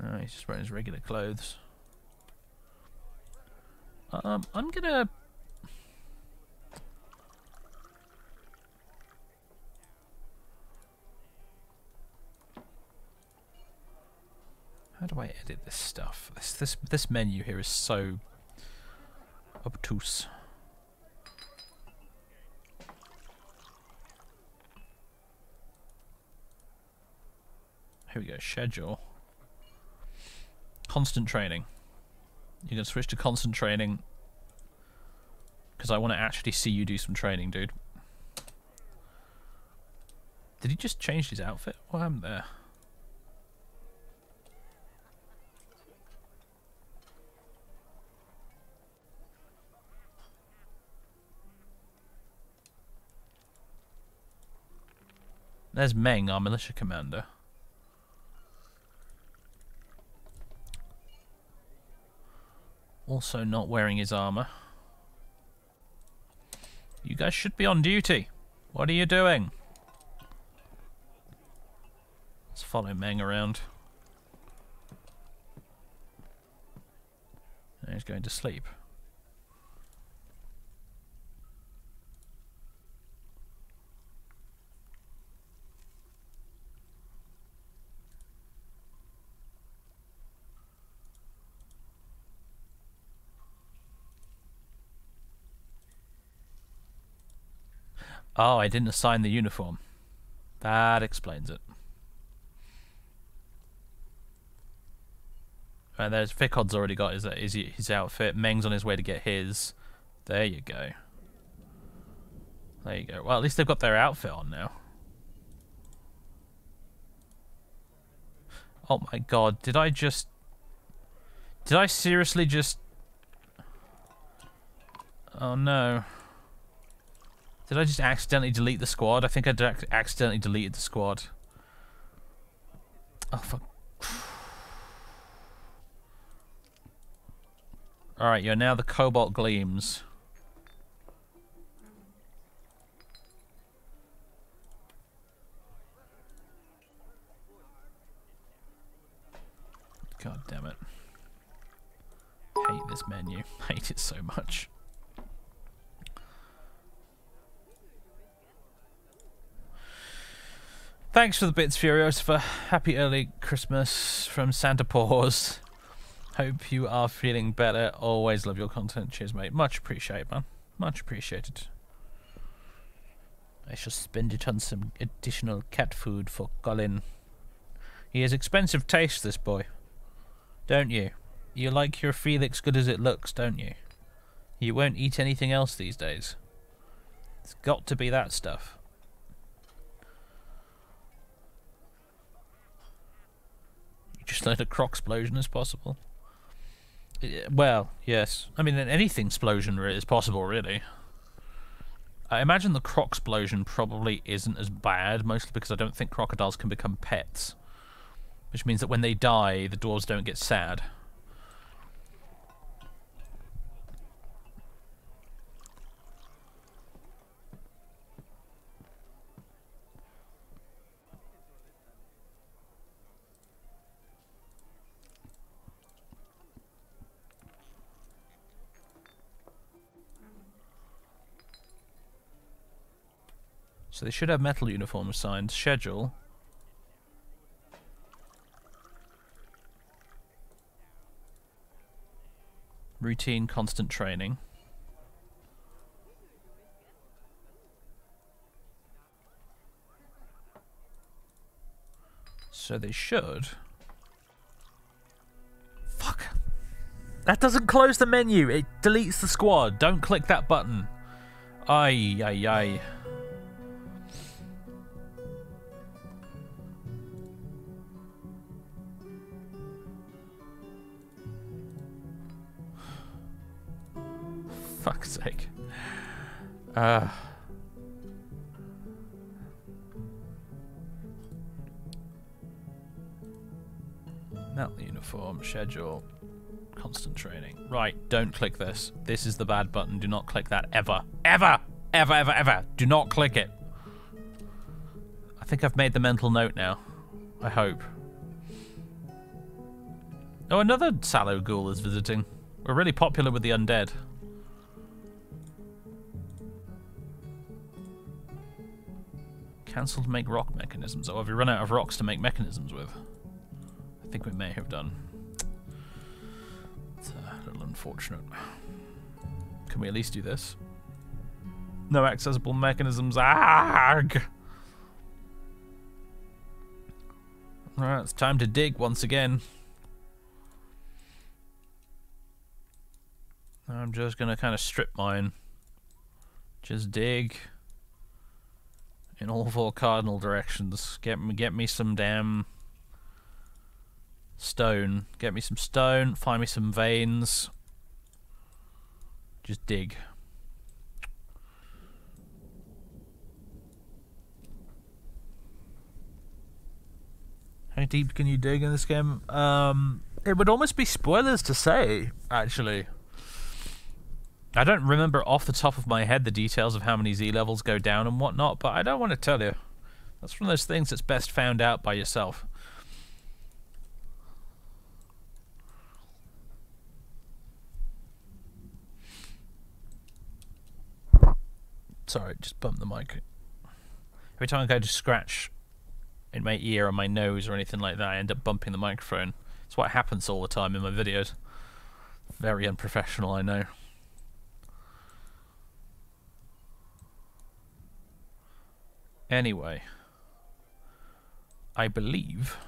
S1: Oh, he's just wearing his regular clothes. I'm gonna... How do I edit this stuff? This menu here is so obtuse. Here we go, schedule. Constant training. You're going to switch to constant training because I want to actually see you do some training, dude. Did he just change his outfit? What happened there? There's Meng, our militia commander. Also not wearing his armor. You guys should be on duty. What are you doing? Let's follow Meng around. And he's going to sleep. Oh, I didn't assign the uniform. That explains it. And there's Ficod's already got his outfit. Meng's on his way to get his. There you go. There you go. Well, at least they've got their outfit on now. Oh my god, did I seriously just... Oh no. Did I just accidentally delete the squad? I think I accidentally deleted the squad. Oh, fuck. Alright, you're now the Cobalt Gleams. God damn it. Hate this menu. Hate it so much. Thanks for the bits, Furiosa. Happy early Christmas from Santa Paws. Hope you are feeling better. Always love your content. Cheers, mate. Much appreciated, man. Much appreciated. I shall spend it on some additional cat food for Colin. He has expensive taste, this boy. Don't you? You like your Felix good as it looks, don't you? You won't eat anything else these days. It's got to be that stuff. Just let a croc explosion as possible. Well, yes. I mean, anything explosion is possible, really. I imagine the croc explosion probably isn't as bad, mostly because I don't think crocodiles can become pets. Which means that when they die, the dwarves don't get sad. So they should have metal uniforms signed. Schedule. Routine constant training. So they should. Fuck. That doesn't close the menu. It deletes the squad. Don't click that button. Ay, ay, ay. Fuck's sake. Melt the uniform, schedule, constant training. Right, don't click this. This is the bad button. Do not click that ever. Ever! Ever, ever, ever. Do not click it. I think I've made the mental note now. I hope. Oh, another sallow ghoul is visiting. We're really popular with the undead. Cancel to make rock mechanisms. Oh, have we run out of rocks to make mechanisms with? I think we may have done. It's a little unfortunate. Can we at least do this? No accessible mechanisms. Arg! Alright, it's time to dig once again. I'm just gonna kind of strip mine. Just dig in all four cardinal directions. Get me some damn stone. Get me some stone. Find me some veins. Just dig. How deep can you dig in this game? It would almost be spoilers to say, actually. I don't remember off the top of my head the details of how many Z levels go down and whatnot, but I don't want to tell you. That's one of those things that's best found out by yourself. Sorry, just bumped the mic. Every time I go to scratch in my ear or my nose or anything like that, I end up bumping the microphone. It's what happens all the time in my videos. Very unprofessional, I know. Anyway, I believe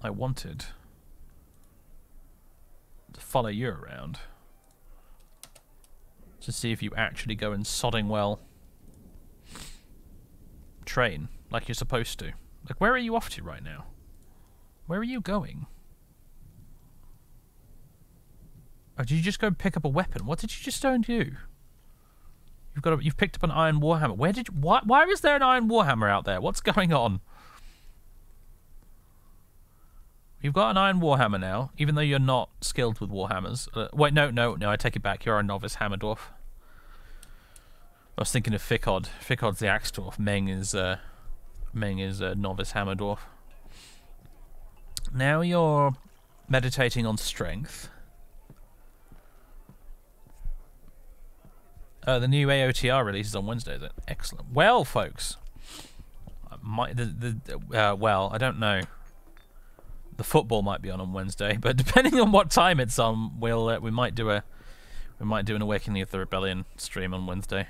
S1: I wanted to follow you around to see if you actually go and sodding well train like you're supposed to. Like, where are you off to right now? Where are you going? Oh, did you just go pick up a weapon? What did you just go and do? You've picked up an iron warhammer. Where did you, why is there an iron warhammer out there? What's going on? You've got an iron warhammer now, even though you're not skilled with warhammers. Wait, no, I take it back. You're a novice hammer dwarf. I was thinking of Ficod. Ficod's the axe dwarf. Meng is a novice hammer dwarf. Now you're meditating on strength. The new AOTR releases on Wednesday, is it? Excellent. Well, folks, well, I don't know. The football might be on Wednesday, but depending on what time it's on, we might do an Awakening of the Rebellion stream on Wednesday.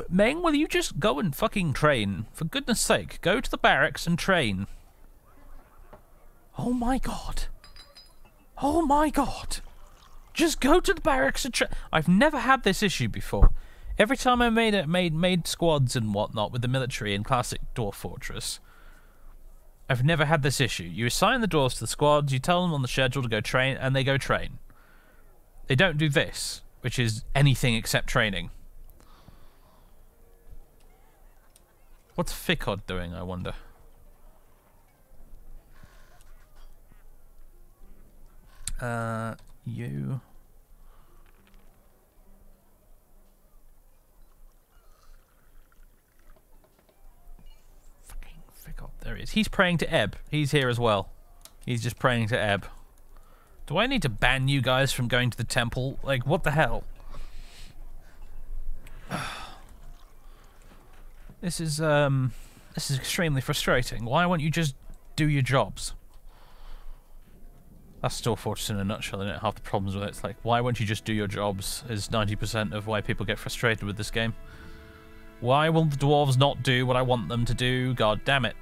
S1: Meng, will you just go and fucking train? For goodness sake, go to the barracks and train. Oh my god. Oh my god. Just go to the barracks and train. I've never had this issue before. Every time I made squads and whatnot with the military in classic Dwarf Fortress, I've never had this issue. You assign the dwarves to the squads, you tell them on the schedule to go train, and they go train. They don't do this, which is anything except training. What's Ficod doing, I wonder? You... Fucking Ficod. There he is. He's praying to Ebb. He's here as well. He's just praying to Ebb. Do I need to ban you guys from going to the temple? Like, what the hell? This is extremely frustrating. Why won't you just do your jobs? That's still Fortress in a nutshell, isn't it? Half the problems with it. It's like, why won't you just do your jobs? Is 90% of why people get frustrated with this game. Why will the dwarves not do what I want them to do? God damn it.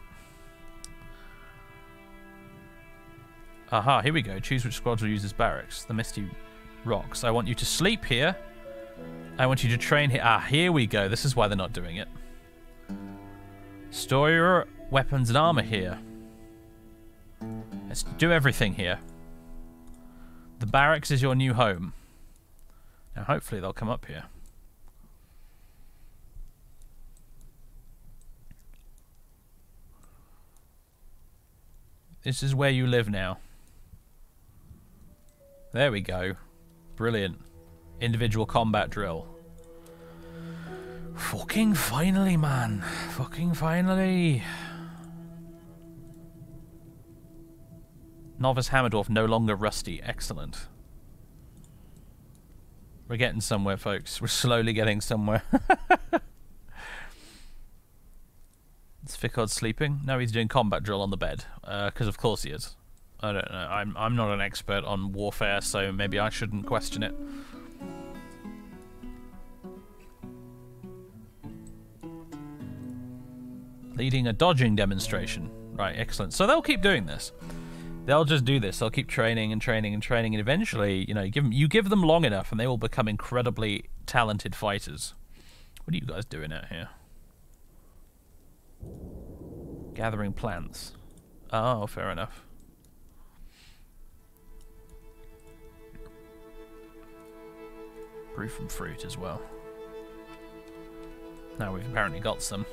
S1: Aha, here we go. Choose which squad will use as barracks. The Misty Rocks. I want you to sleep here. I want you to train here. Ah, here we go. This is why they're not doing it. Store your weapons and armor here. Let's do everything here. The barracks is your new home. Now hopefully they'll come up here. This is where you live now. There we go. Brilliant. Individual combat drill. Fucking finally, man. Fucking finally. Novice Hammerdorf no longer rusty. Excellent. We're getting somewhere, folks. We're slowly getting somewhere. Is Ficod sleeping? No, he's doing combat drill on the bed. Because of course he is. I don't know. I'm not an expert on warfare, so maybe I shouldn't question it. Leading a dodging demonstration. Right, excellent. So they'll keep doing this. They'll just do this. They'll keep training and training and training, and eventually, you know, you give them long enough, and they will become incredibly talented fighters. What are you guys doing out here? Gathering plants. Oh, fair enough. Brew from fruit as well. Now we've apparently got some.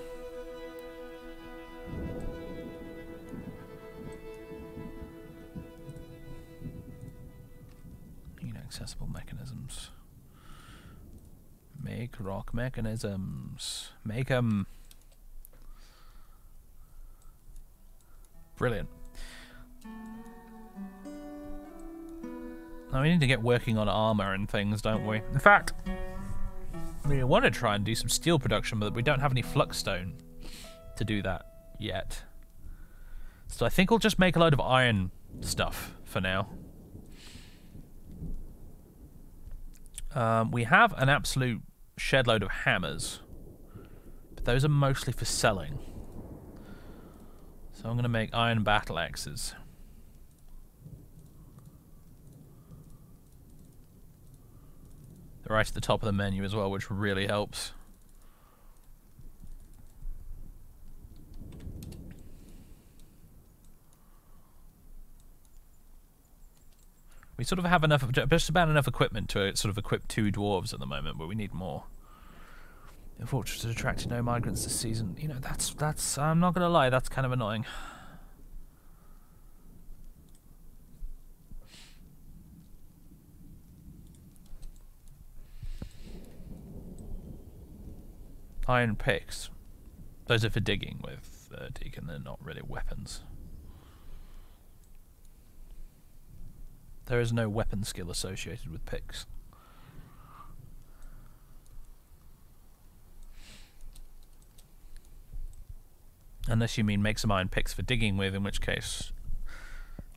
S1: Inaccessible mechanisms. Make rock mechanisms. Make them. Brilliant. Now we need to get working on armor and things, don't we? In fact, we want to try and do some steel production, but we don't have any fluxstone to do that yet. So I think we'll just make a load of iron stuff for now. We have an absolute shed load of hammers, but those are mostly for selling. So I'm going to make iron battle axes. They're right at the top of the menu as well, which really helps. We sort of have enough, just about enough equipment to sort of equip 2 dwarves at the moment, but we need more. The fortress has attracted no migrants this season. You know, that's. I'm not gonna lie, that's kind of annoying. Iron picks. Those are for digging with Deacon. They're not really weapons. There is no weapon skill associated with picks. Unless you mean make some iron picks for digging with, in which case,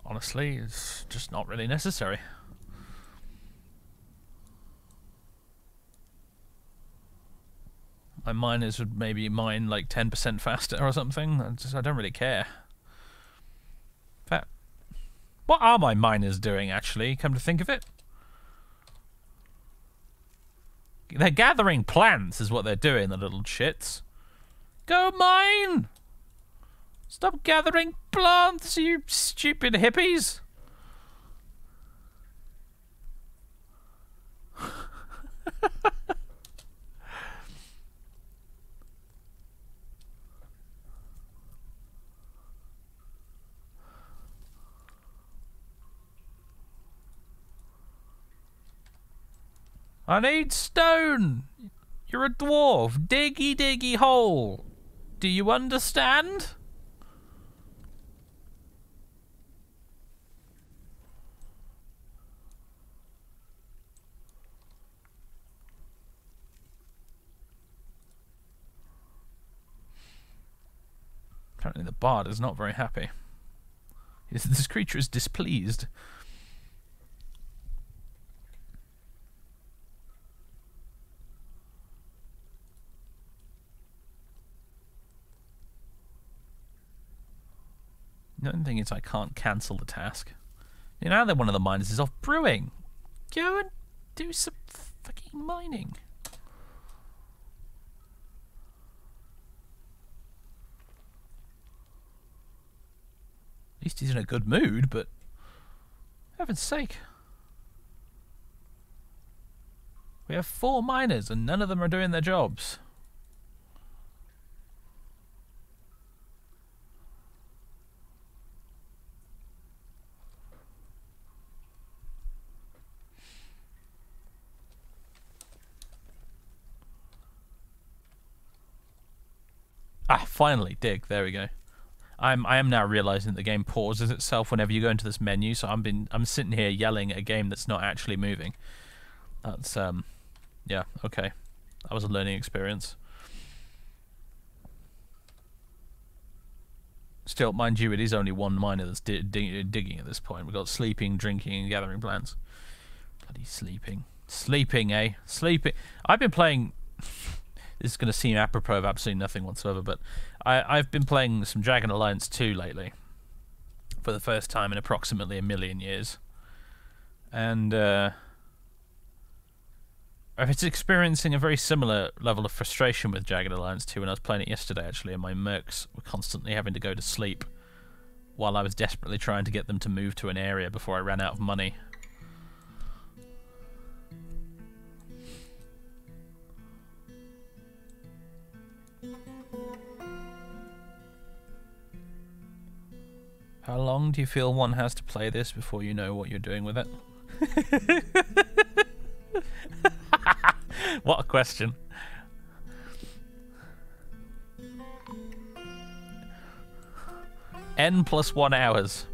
S1: honestly, it's just not really necessary. My miners would maybe mine like 10% faster or something. I don't really care. In fact, what are my miners doing, actually, come to think of it? They're gathering plants is what they're doing, the little shits. Go mine! Stop gathering plants, you stupid hippies! I need stone! You're a dwarf. Diggy diggy hole. Do you understand? Apparently the bard is not very happy. This creature is displeased. The only thing is I can't cancel the task. You know, now that one of the miners is off brewing. Go and do some fucking mining. At least he's in a good mood, but heaven's sake. We have 4 miners and none of them are doing their jobs. Ah, finally, dig. There we go. I am now realizing that the game pauses itself whenever you go into this menu, so I'm sitting here yelling at a game that's not actually moving. That's yeah, okay. That was a learning experience. Still, mind you, it is only one miner that's digging at this point. We've got sleeping, drinking, and gathering plants. Bloody sleeping. Sleeping, eh? Sleeping. I've been playing... This is going to seem apropos of absolutely nothing whatsoever, but I've been playing some Dragon Alliance 2 lately. For the first time in approximately 1 million years. And, it's experiencing a very similar level of frustration with Jagged Alliance 2 when I was playing it yesterday, actually, and my mercs were constantly having to go to sleep while I was desperately trying to get them to move to an area before I ran out of money. How long do you feel one has to play this before you know what you're doing with it? What a question. N+1 hours.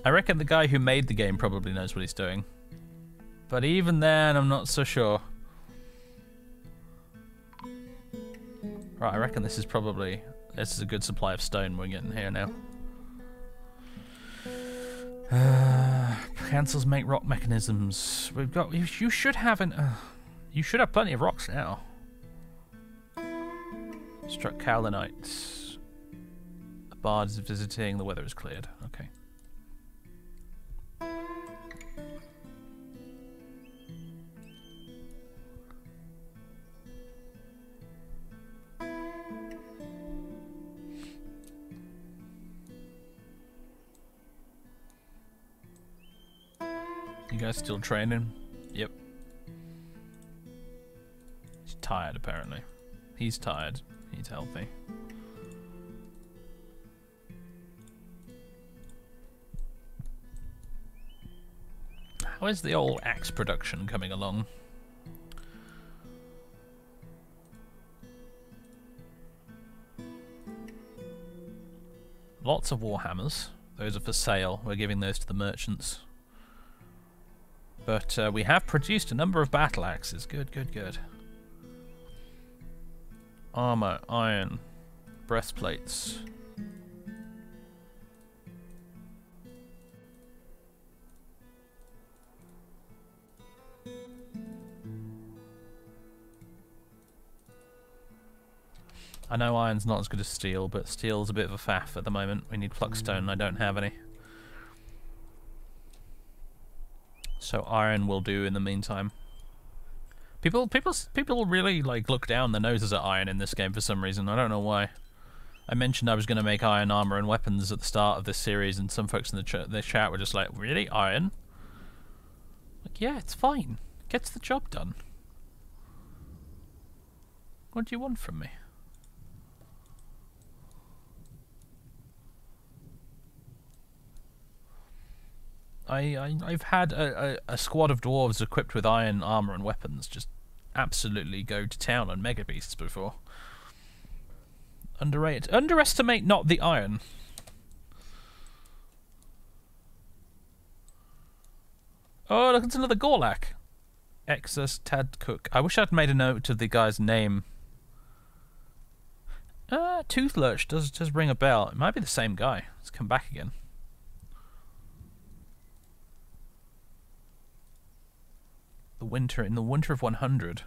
S1: I reckon the guy who made the game probably knows what he's doing. But even then, I'm not so sure. Right, I reckon this is a good supply of stone we're getting here now. Cancels make rock mechanisms. We've got. You should have you should have plenty of rocks now. Struck Kaolinites. The bard is visiting. The weather is cleared. Okay. You guys still training? Yep. He's tired, apparently. He's tired. He's healthy. How is the old axe production coming along? Lots of warhammers. Those are for sale. We're giving those to the merchants. But we have produced a number of battle axes. Good, good, good. Armor, iron, breastplates. I know iron's not as good as steel, but steel's a bit of a faff at the moment. We need pluckstone and I don't have any. So iron will do in the meantime. People really like look down their noses at iron in this game for some reason. I don't know why. I mentioned I was going to make iron armor and weapons at the start of this series, and some folks in the chat were just like, "Really, iron?" Like, yeah, it's fine. It gets the job done. What do you want from me? I've had a squad of dwarves equipped with iron armor and weapons just absolutely go to town on mega beasts before. Underestimate not the iron. Oh, look, it's another Gorlak. Exus Tad Cook. I wish I'd made a note of the guy's name. Tooth Lurch does ring a bell. It might be the same guy. Let's come back again. In the winter of 100,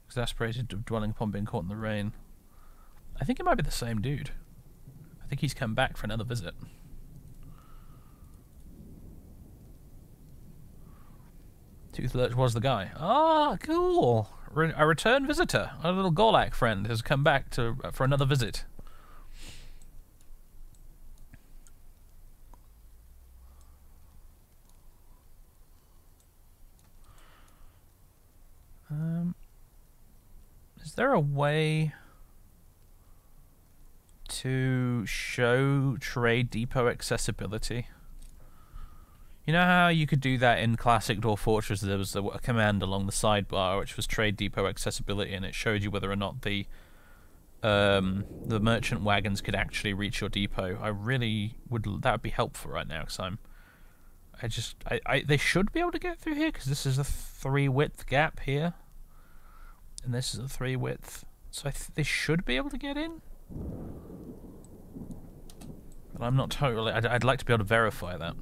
S1: exasperated of dwelling upon being caught in the rain. I think it might be the same dude. I think he's come back for another visit. Tooth Lurch was the guy. Ah, cool. A return visitor. Our little Gorlak friend has come back for another visit. Is there a way to show Trade Depot accessibility? You know how you could do that in classic Dwarf Fortress? There was a command along the sidebar which was Trade Depot accessibility, and it showed you whether or not the merchant wagons could actually reach your depot. I really would. That would be helpful right now, because they should be able to get through here, because this is a 3 width gap here, and this is a 3 width, so they should be able to get in. But I'm not totally. I'd like to be able to verify that.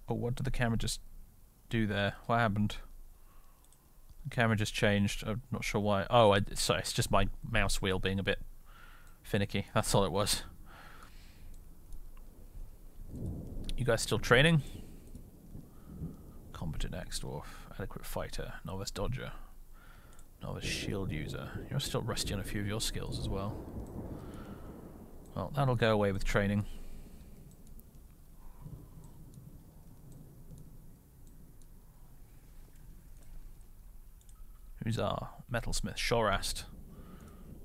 S1: Oh, what did the camera just do there? What happened? The camera just changed. I'm not sure why. Oh, sorry, it's just my mouse wheel being a bit finicky. That's all it was. You guys still training? Competent ex-dwarf, adequate fighter, novice dodger, novice shield user. You're still rusty on a few of your skills as well. Well, that'll go away with training. Who's our metalsmith? Shorast,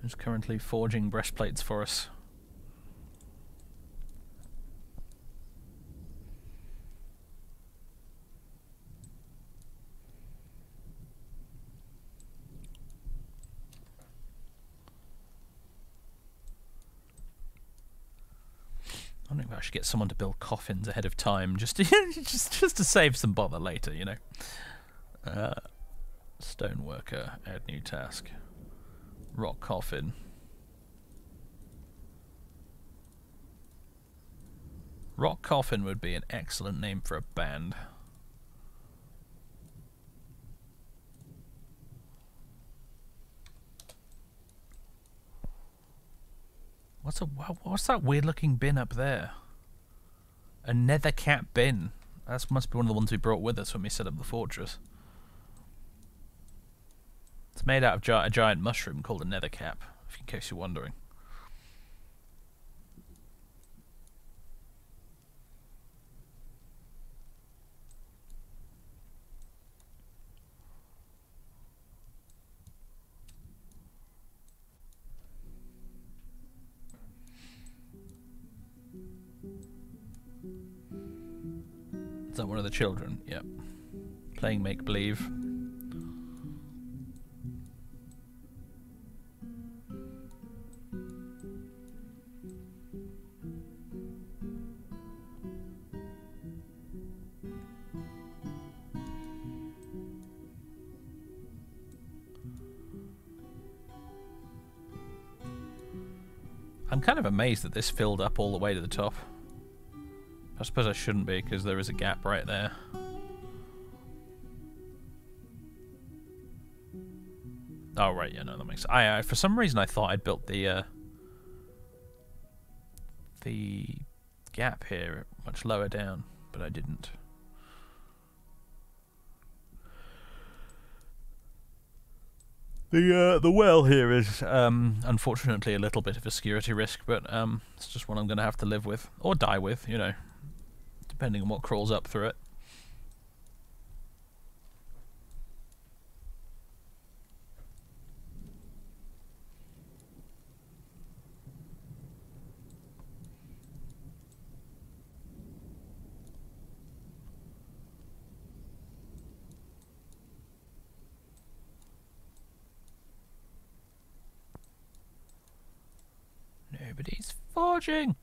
S1: who's currently forging breastplates for us. I don't know if I should get someone to build coffins ahead of time, just to just to save some bother later, you know. Stoneworker, add new task. Rock coffin. Rock Coffin would be an excellent name for a band. What's that weird looking bin up there? A nether cap bin. That must be one of the ones we brought with us when we set up the fortress. It's made out of a giant mushroom called a nether cap, in case you're wondering. Is that one of the children? Yep. Playing make-believe. I'm kind of amazed that this filled up all the way to the top. I suppose I shouldn't be, because there is a gap right there. Oh, right, yeah, no, that makes sense. For some reason I thought I'd built the gap here much lower down, but I didn't. The well here is unfortunately a little bit of a security risk, but it's just one I'm going to have to live with, or die with, you know, depending on what crawls up through it. Nobody's forging.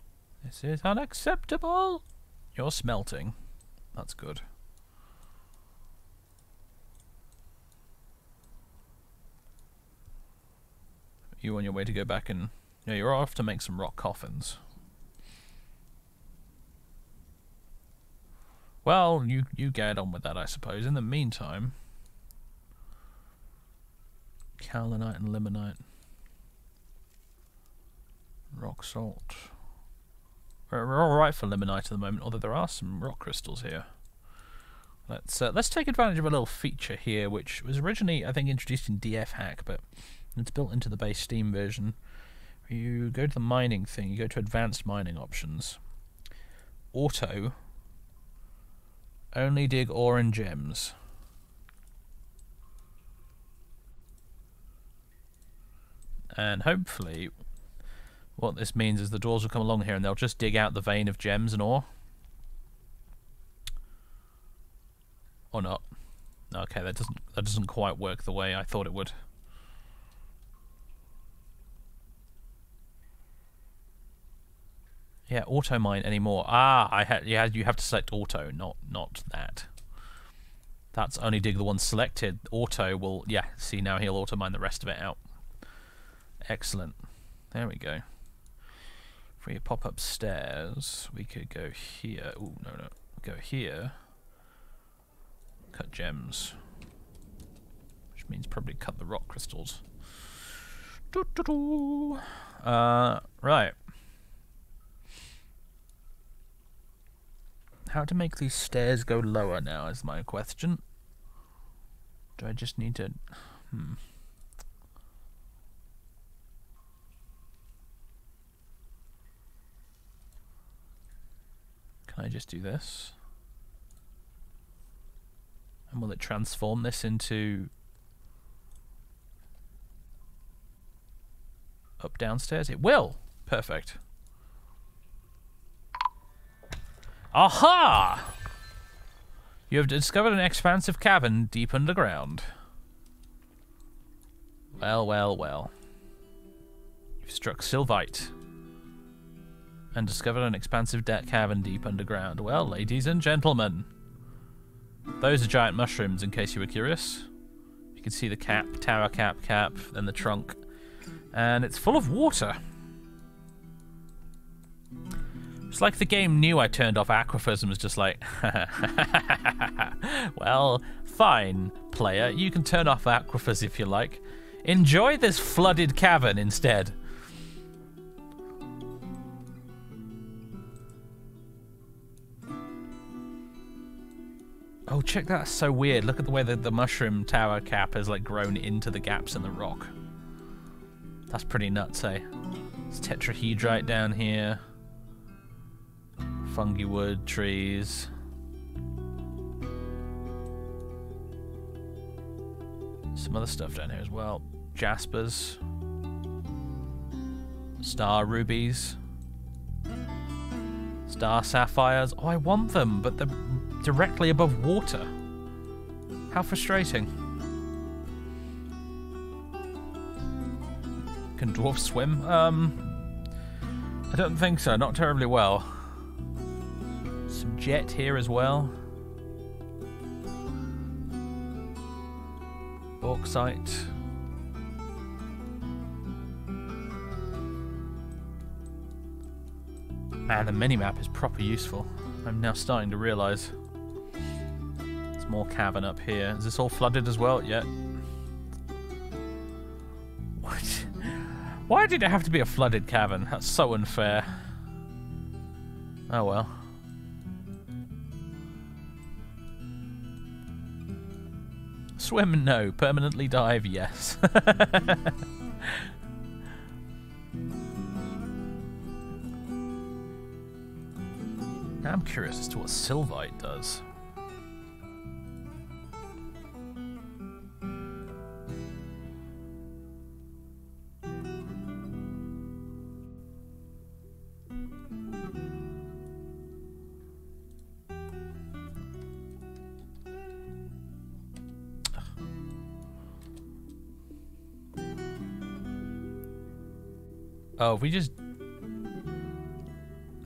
S1: This is unacceptable. You're smelting. That's good. You on your way to go back and... Yeah, you're off to make some rock coffins. Well, you get on with that, I suppose. In the meantime... Kaolinite and limonite. Rock salt. We're alright for limonite at the moment, although there are some rock crystals here. Let's take advantage of a little feature here, which was originally, I think, introduced in DF Hack, but it's built into the base Steam version. You go to the mining thing, you go to advanced mining options. Auto. Only dig ore and gems. And hopefully, what this means is the dwarves will come along here and they'll just dig out the vein of gems and ore. Or not. Okay, that doesn't quite work the way I thought it would. Yeah, auto mine anymore. Ah, you have to select auto, not that. That's only dig the one selected. Auto will, yeah, see now he'll auto mine the rest of it out. Excellent. There we go. If we pop upstairs, we could go here. Oh, no. Go here. Cut gems. Which means probably cut the rock crystals. Right. How to make these stairs go lower now is my question. Do I just need to... Can I just do this? And will it transform this into... up downstairs? It will! Perfect. Aha! You have discovered an expansive cavern deep underground. Well. You've struck Sylvite and discovered an expansive cavern deep underground. Well, ladies and gentlemen, those are giant mushrooms, in case you were curious. You can see the cap, tower cap, then the trunk, and it's full of water. It's like the game knew I turned off aquifers and was just like, well, fine, player, you can turn off aquifers if you like. Enjoy this flooded cavern instead. Oh, check that, that's so weird. Look at the way that the mushroom tower cap has like grown into the gaps in the rock. That's pretty nuts, eh? It's tetrahedrite down here. Fungi wood, trees. Some other stuff down here as well. Jaspers. Star rubies. Star sapphires. Oh, I want them, but they're directly above water. How frustrating. Can dwarves swim? I don't think so, not terribly well. Some jet here as well. Bauxite. Man, the minimap is proper useful. I'm now starting to realise. There's more cavern up here. Is this all flooded as well? Yeah. What? Why did it have to be a flooded cavern? That's so unfair. Oh well. Swim, no. Permanently dive, yes. Now I'm curious as to what Sylvite does. Oh, if we just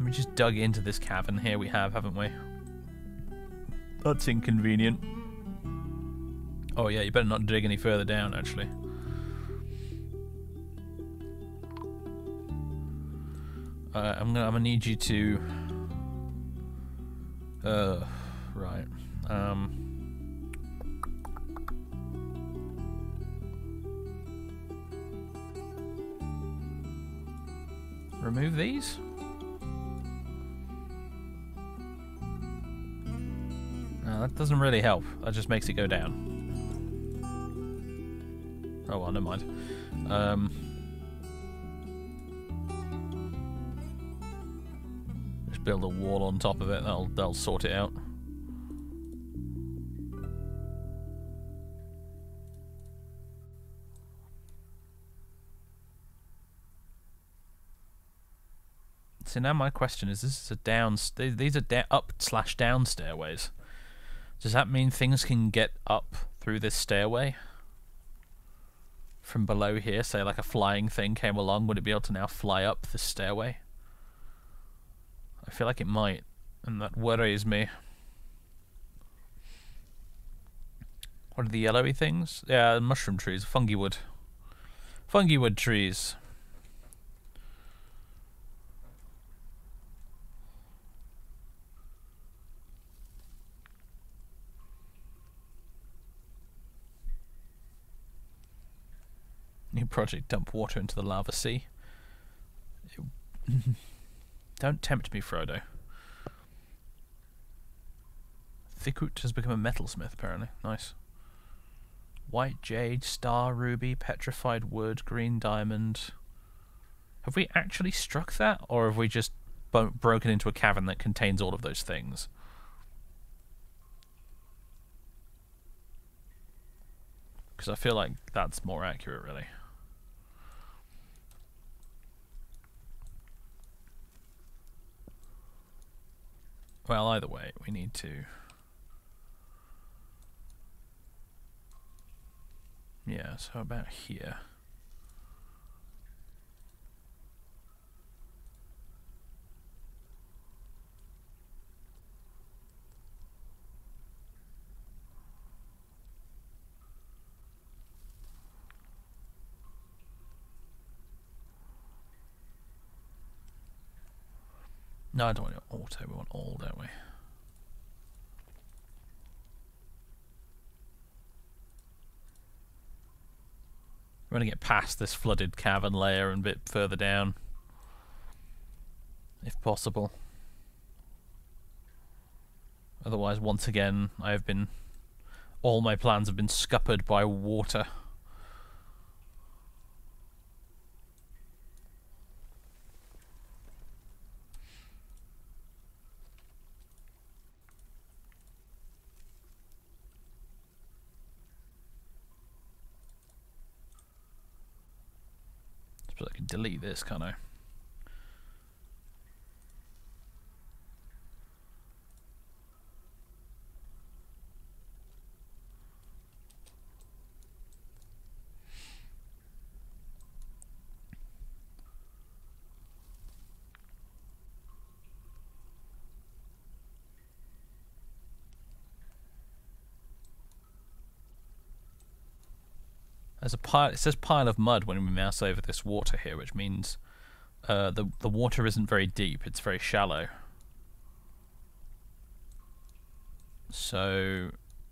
S1: We just dug into this cavern here, we have, haven't we? That's inconvenient. Oh yeah, you better not dig any further down, actually. I'm gonna need you to... right. Remove these? No, that doesn't really help. That just makes it go down. Oh well, never mind. Just build a wall on top of it. That'll sort it out. So now my question is: this is a these are up/down stairways. Does that mean things can get up through this stairway from below here? Say like a flying thing came along, would it be able to now fly up this stairway? I feel like it might, and that worries me. What are the yellowy things? Yeah, mushroom trees, fungi wood. Fungi wood trees. New project, dump water into the lava sea. Don't tempt me, Frodo. Thikut has become a metalsmith, apparently. Nice. White jade, star ruby, petrified wood, green diamond. Have we actually struck that, or have we just broken into a cavern that contains all of those things? Because I feel like that's more accurate, really. Well, either way, we need to... Yeah, so about here. No, I don't want auto, we want all, don't we? We're going to get past this flooded cavern layer and a bit further down, if possible. Otherwise, once again, all my plans have been scuppered by water. I can delete this, can't I? There's a pile. It says pile of mud when we mouse over this water here, which means the water isn't very deep. It's very shallow. So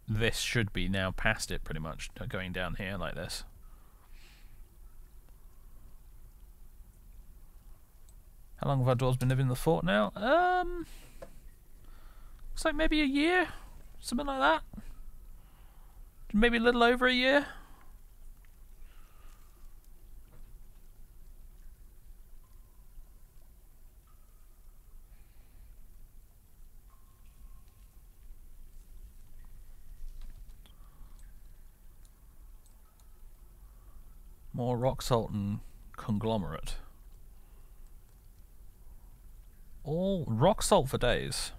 S1: this should be now past it, pretty much, going down here like this. How long have our dwarves been living in the fort now? Looks like maybe a year, something like that. Maybe a little over a year. More rock salt and conglomerate. All rock salt for days.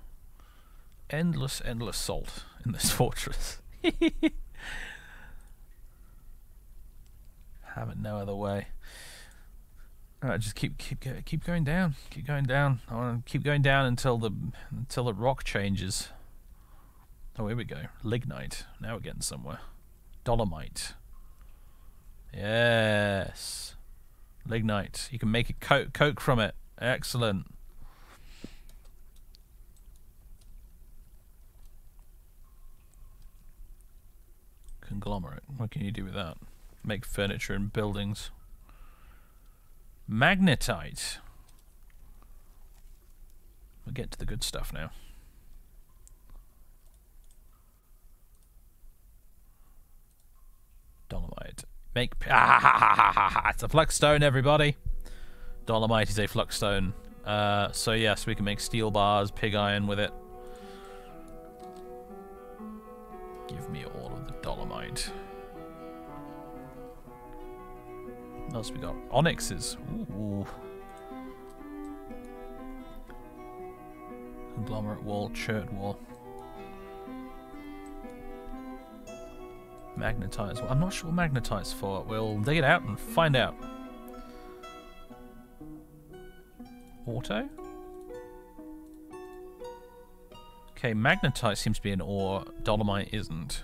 S1: Endless, endless salt in this fortress. Have it no other way. Right, just keep going down. Keep going down. I want to keep going down until the rock changes. Oh, here we go. Lignite. Now we're getting somewhere. Dolomite. Yes. Lignite. You can make a coke from it. Excellent. Conglomerate. What can you do with that? Make furniture and buildings. Magnetite. We'll get to the good stuff now. Dolomite. Make... It's a flux stone, everybody. Dolomite is a flux stone. So yes, we can make steel bars, pig iron with it. Give me all of the dolomite. What else we got? Onyxes. Ooh. Conglomerate wall, chert wall. Magnetite as well. I'm not sure what magnetite's for. We'll dig it out and find out. Auto? Okay, magnetite seems to be an ore. Dolomite isn't.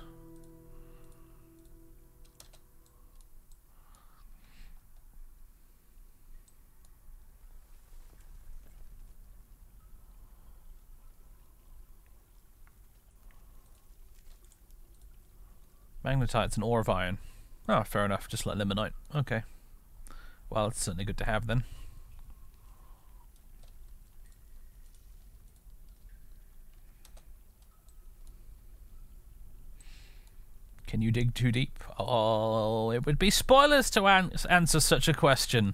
S1: Magnetite's an ore of iron. Oh, fair enough. Just like limonite. Okay. Well, it's certainly good to have then. Can you dig too deep? Oh, it would be spoilers to answer such a question.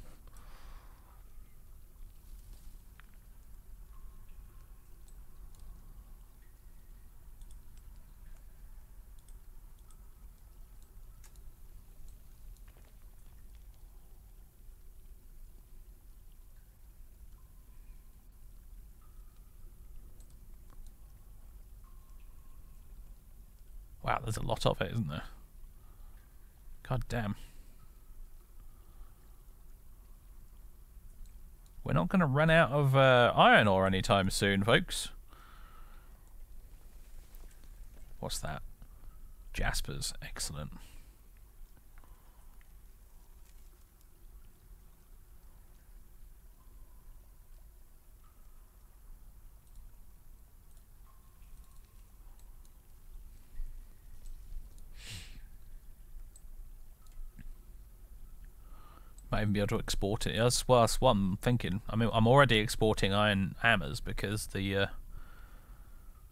S1: Wow, there's a lot of it, isn't there? God damn. We're not going to run out of iron ore anytime soon, folks. What's that? Jaspers. Excellent. Might even be able to export it. That's what I'm thinking. I mean, I'm already exporting iron hammers because the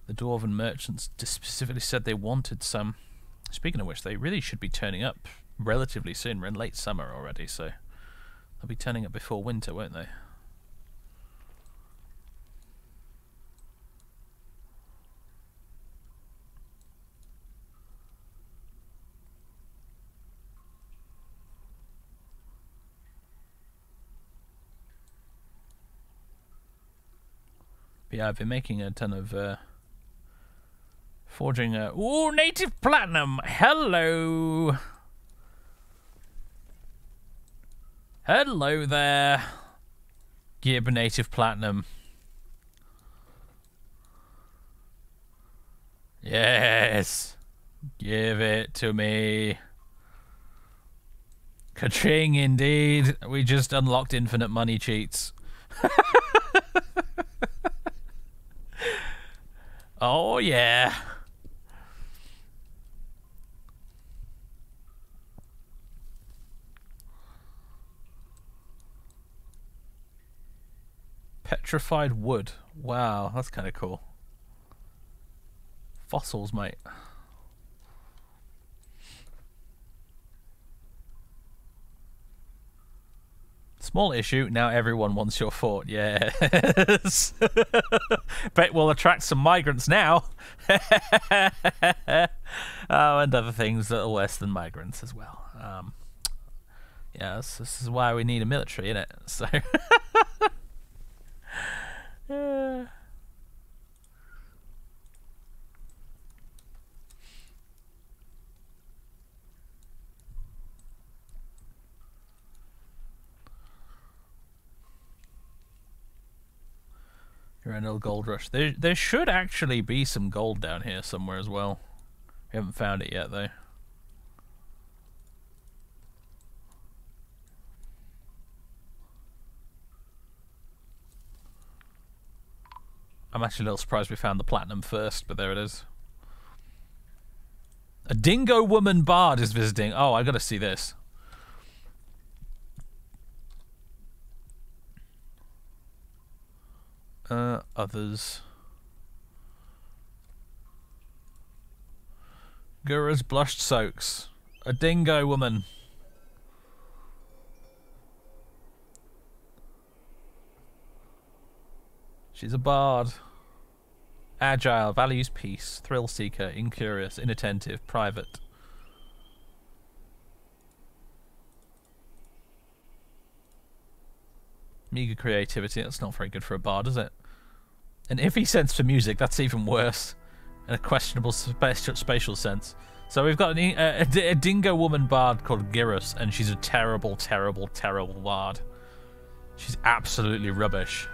S1: Dwarven merchants specifically said they wanted some. Speaking of which, they really should be turning up relatively soon. We're in late summer already, so they'll be turning up before winter, won't they? But yeah, I've been making a ton of forging. Ooh, native platinum! Hello! Hello there! Gib native platinum. Yes! Give it to me. Ka-ching indeed. We just unlocked infinite money cheats. Oh yeah. Petrified wood. Wow, that's kind of cool. Fossils, mate. Small issue, now everyone wants your fort. Yes. Bet we'll attract some migrants now. Oh, and other things that are worse than migrants as well. Yeah, this is why we need a military, innit? So. Yeah. Around old gold rush. There should actually be some gold down here somewhere as well. We haven't found it yet though. I'm actually a little surprised we found the platinum first, but there it is. A dingo woman bard is visiting. Oh, I gotta see this. Others. Gura's blushed soaks. A dingo woman. She's a bard. Agile, values peace, thrill seeker, incurious, inattentive, private. Meager creativity, that's not very good for a bard, is it? An iffy sense for music, that's even worse. And a questionable spatial sense. So we've got a dingo woman bard called Girus, and she's a terrible, terrible, terrible bard. She's absolutely rubbish.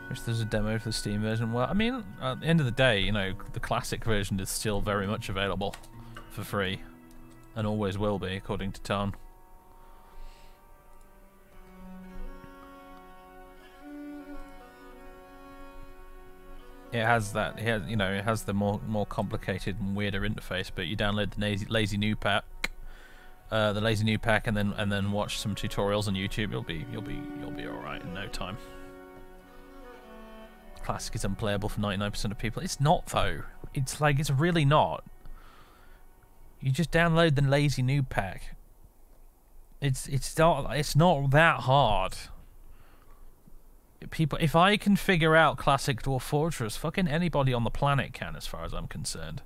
S1: Wish there's a demo for the Steam version. Well, I mean, at the end of the day, you know, the classic version is still very much available for free. And always will be, according to Tarn. It has that, you know, it has the more complicated and weirder interface. But you download the lazy new pack, and then watch some tutorials on YouTube. You'll be all right in no time. Classic is unplayable for 99% of people. It's not though. It's like, it's really not. You just download the lazy noob pack. It's not that hard. People, if I can figure out classic Dwarf Fortress, fucking anybody on the planet can, as far as I'm concerned.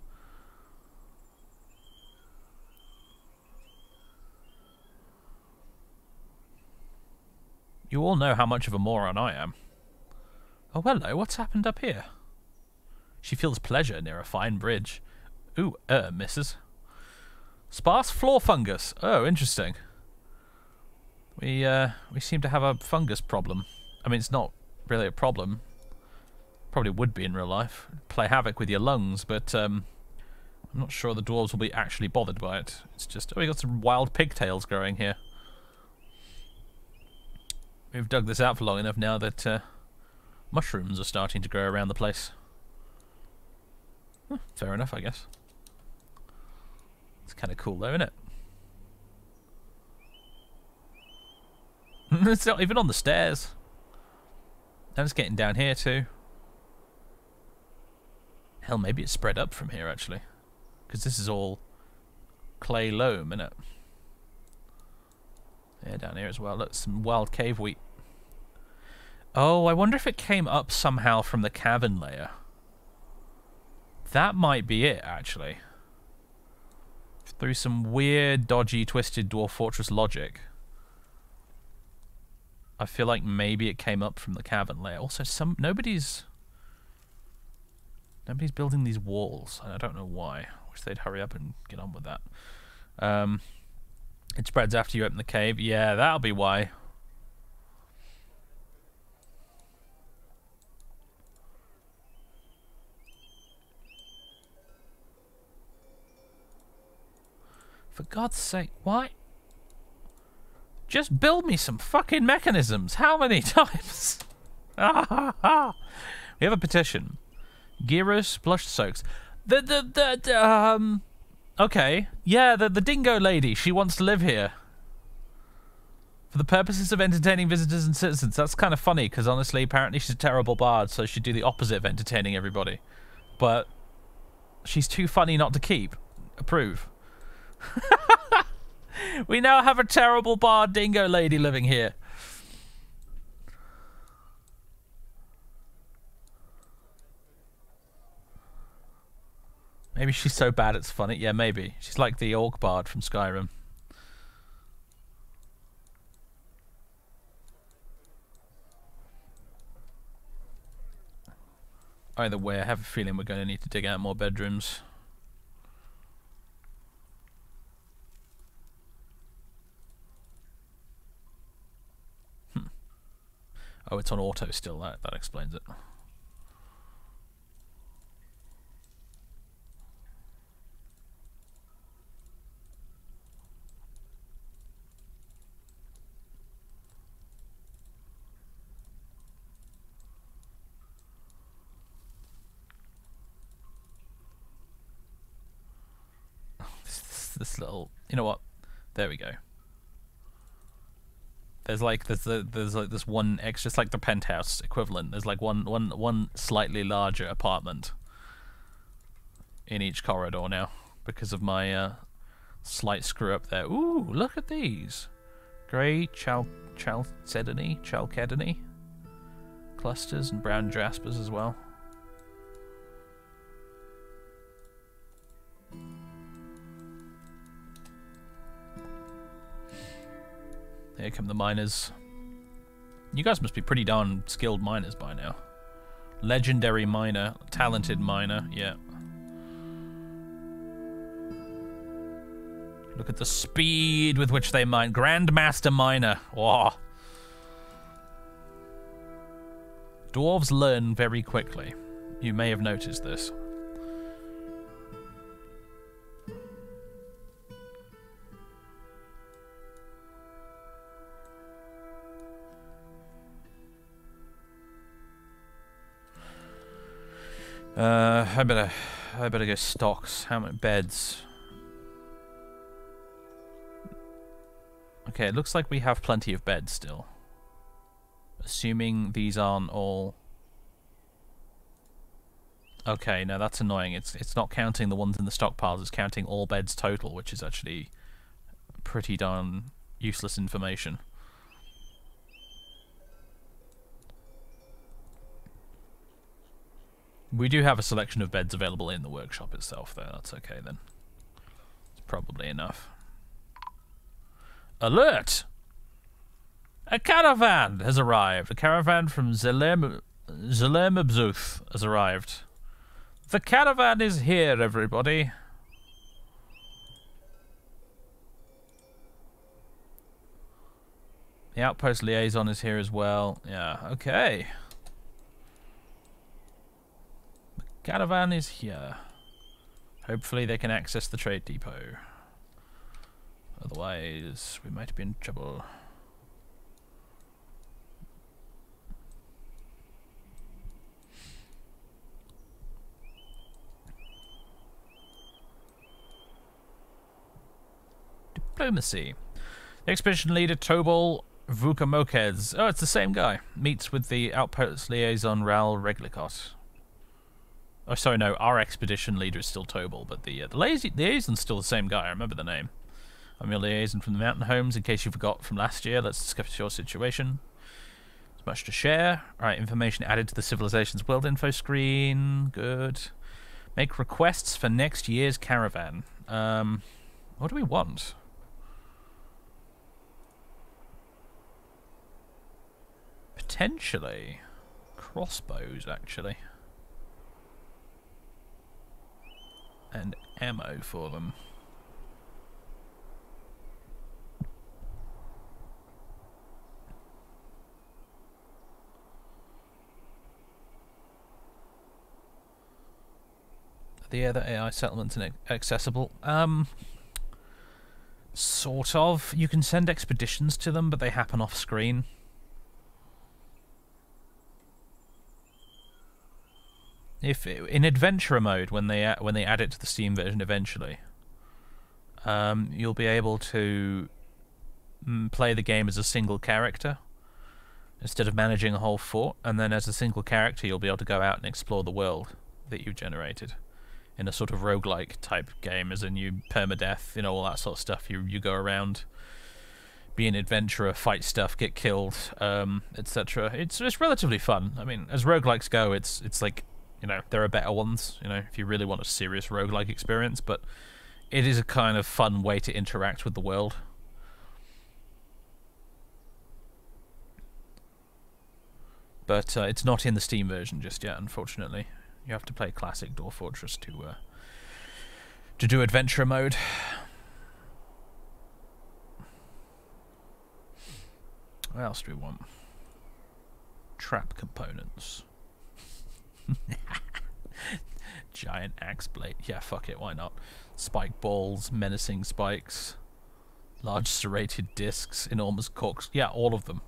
S1: You all know how much of a moron I am. Oh, hello, what's happened up here? She feels pleasure near a fine bridge. Ooh, missus. Sparse floor fungus. Oh, interesting. We seem to have a fungus problem. I mean, it's not really a problem. Probably would be in real life. Play havoc with your lungs, but I'm not sure the dwarves will be actually bothered by it. It's just, oh, we got some wild pigtails growing here. We've dug this out for long enough now that mushrooms are starting to grow around the place. Fair enough, I guess. It's kind of cool though, isn't it? It's not even on the stairs. And it's getting down here too. Hell, maybe it's spread up from here actually. Because this is all clay loam, isn't it? Yeah, down here as well. Look, some wild cave wheat. Oh, I wonder if it came up somehow from the cavern layer. That might be it, actually. Through some weird, dodgy, twisted Dwarf Fortress logic. I feel like maybe it came up from the cavern layer. Also, nobody's building these walls, and I don't know why. I wish they'd hurry up and get on with that. It spreads after you open the cave. Yeah, that'll be why. For God's sake, why? Just build me some fucking mechanisms. How many times? We have a petition. Gyros blush soaks. Okay. Yeah, the dingo lady. She wants to live here. For the purposes of entertaining visitors and citizens. That's kind of funny, because honestly, apparently she's a terrible bard, so she'd do the opposite of entertaining everybody. But she's too funny not to keep. Approve. We now have a terrible bard dingo lady living here. Maybe she's so bad it's funny. Yeah, maybe. She's like the orc bard from Skyrim. Either way, I have a feeling we're going to need to dig out more bedrooms. Oh, it's on auto still. That explains it. This little, you know what? There we go. There's like this one extra, just like the penthouse equivalent. There's like one slightly larger apartment in each corridor now because of my slight screw up there. Ooh, look at these grey chalcedony clusters and brown jaspers as well. Here come the miners. You guys must be pretty darn skilled miners by now. Legendary miner, talented miner, yeah. Look at the speed with which they mine. Grandmaster miner. Whoa. Dwarves learn very quickly. You may have noticed this. I better go stocks. How many beds? Okay, it looks like we have plenty of beds still. Assuming these aren't all... Okay, no, that's annoying. It's not counting the ones in the stockpiles, it's counting all beds total, which is actually pretty darn useless information. We do have a selection of beds available in the workshop itself, though. That's okay, then. It's probably enough. Alert! A caravan has arrived. A caravan from Zelemabzuth has arrived. The caravan is here, everybody. The outpost liaison is here as well. Yeah, okay. Caravan is here. Hopefully they can access the trade depot. Otherwise, we might be in trouble. Diplomacy. The expedition leader, Tobol Vukamokez. Oh, it's the same guy. Meets with the outpost liaison, Ral Reglicot. Oh, sorry, no. Our expedition leader is still Tobol, but the liaison's still the same guy. I remember the name. I'm your liaison from the mountain homes. In case you forgot from last year, let's discuss your situation. There's much to share. Alright, information added to the civilization's world info screen. Good. Make requests for next year's caravan. What do we want? Potentially crossbows, actually. And ammo for them. The other AI settlements inaccessible. Sort of. You can send expeditions to them, but they happen off screen. If in adventurer mode, when they add it to the Steam version eventually, you'll be able to play the game as a single character instead of managing a whole fort, and then as a single character you'll be able to go out and explore the world that you've generated in a sort of roguelike type game, as in you permadeath, you know, all that sort of stuff. You go around, be an adventurer, fight stuff, get killed, etc. It's relatively fun. I mean, as roguelikes go, it's like, you know, there are better ones, you know, if you really want a serious roguelike experience, but it is a kind of fun way to interact with the world. But it's not in the Steam version just yet, unfortunately. You have to play Classic Dwarf Fortress to do adventure mode. What else do we want? trap components. Giant axe blade. Yeah, fuck it, why not? Spike balls, menacing spikes, large serrated discs, enormous corks. Yeah, all of them.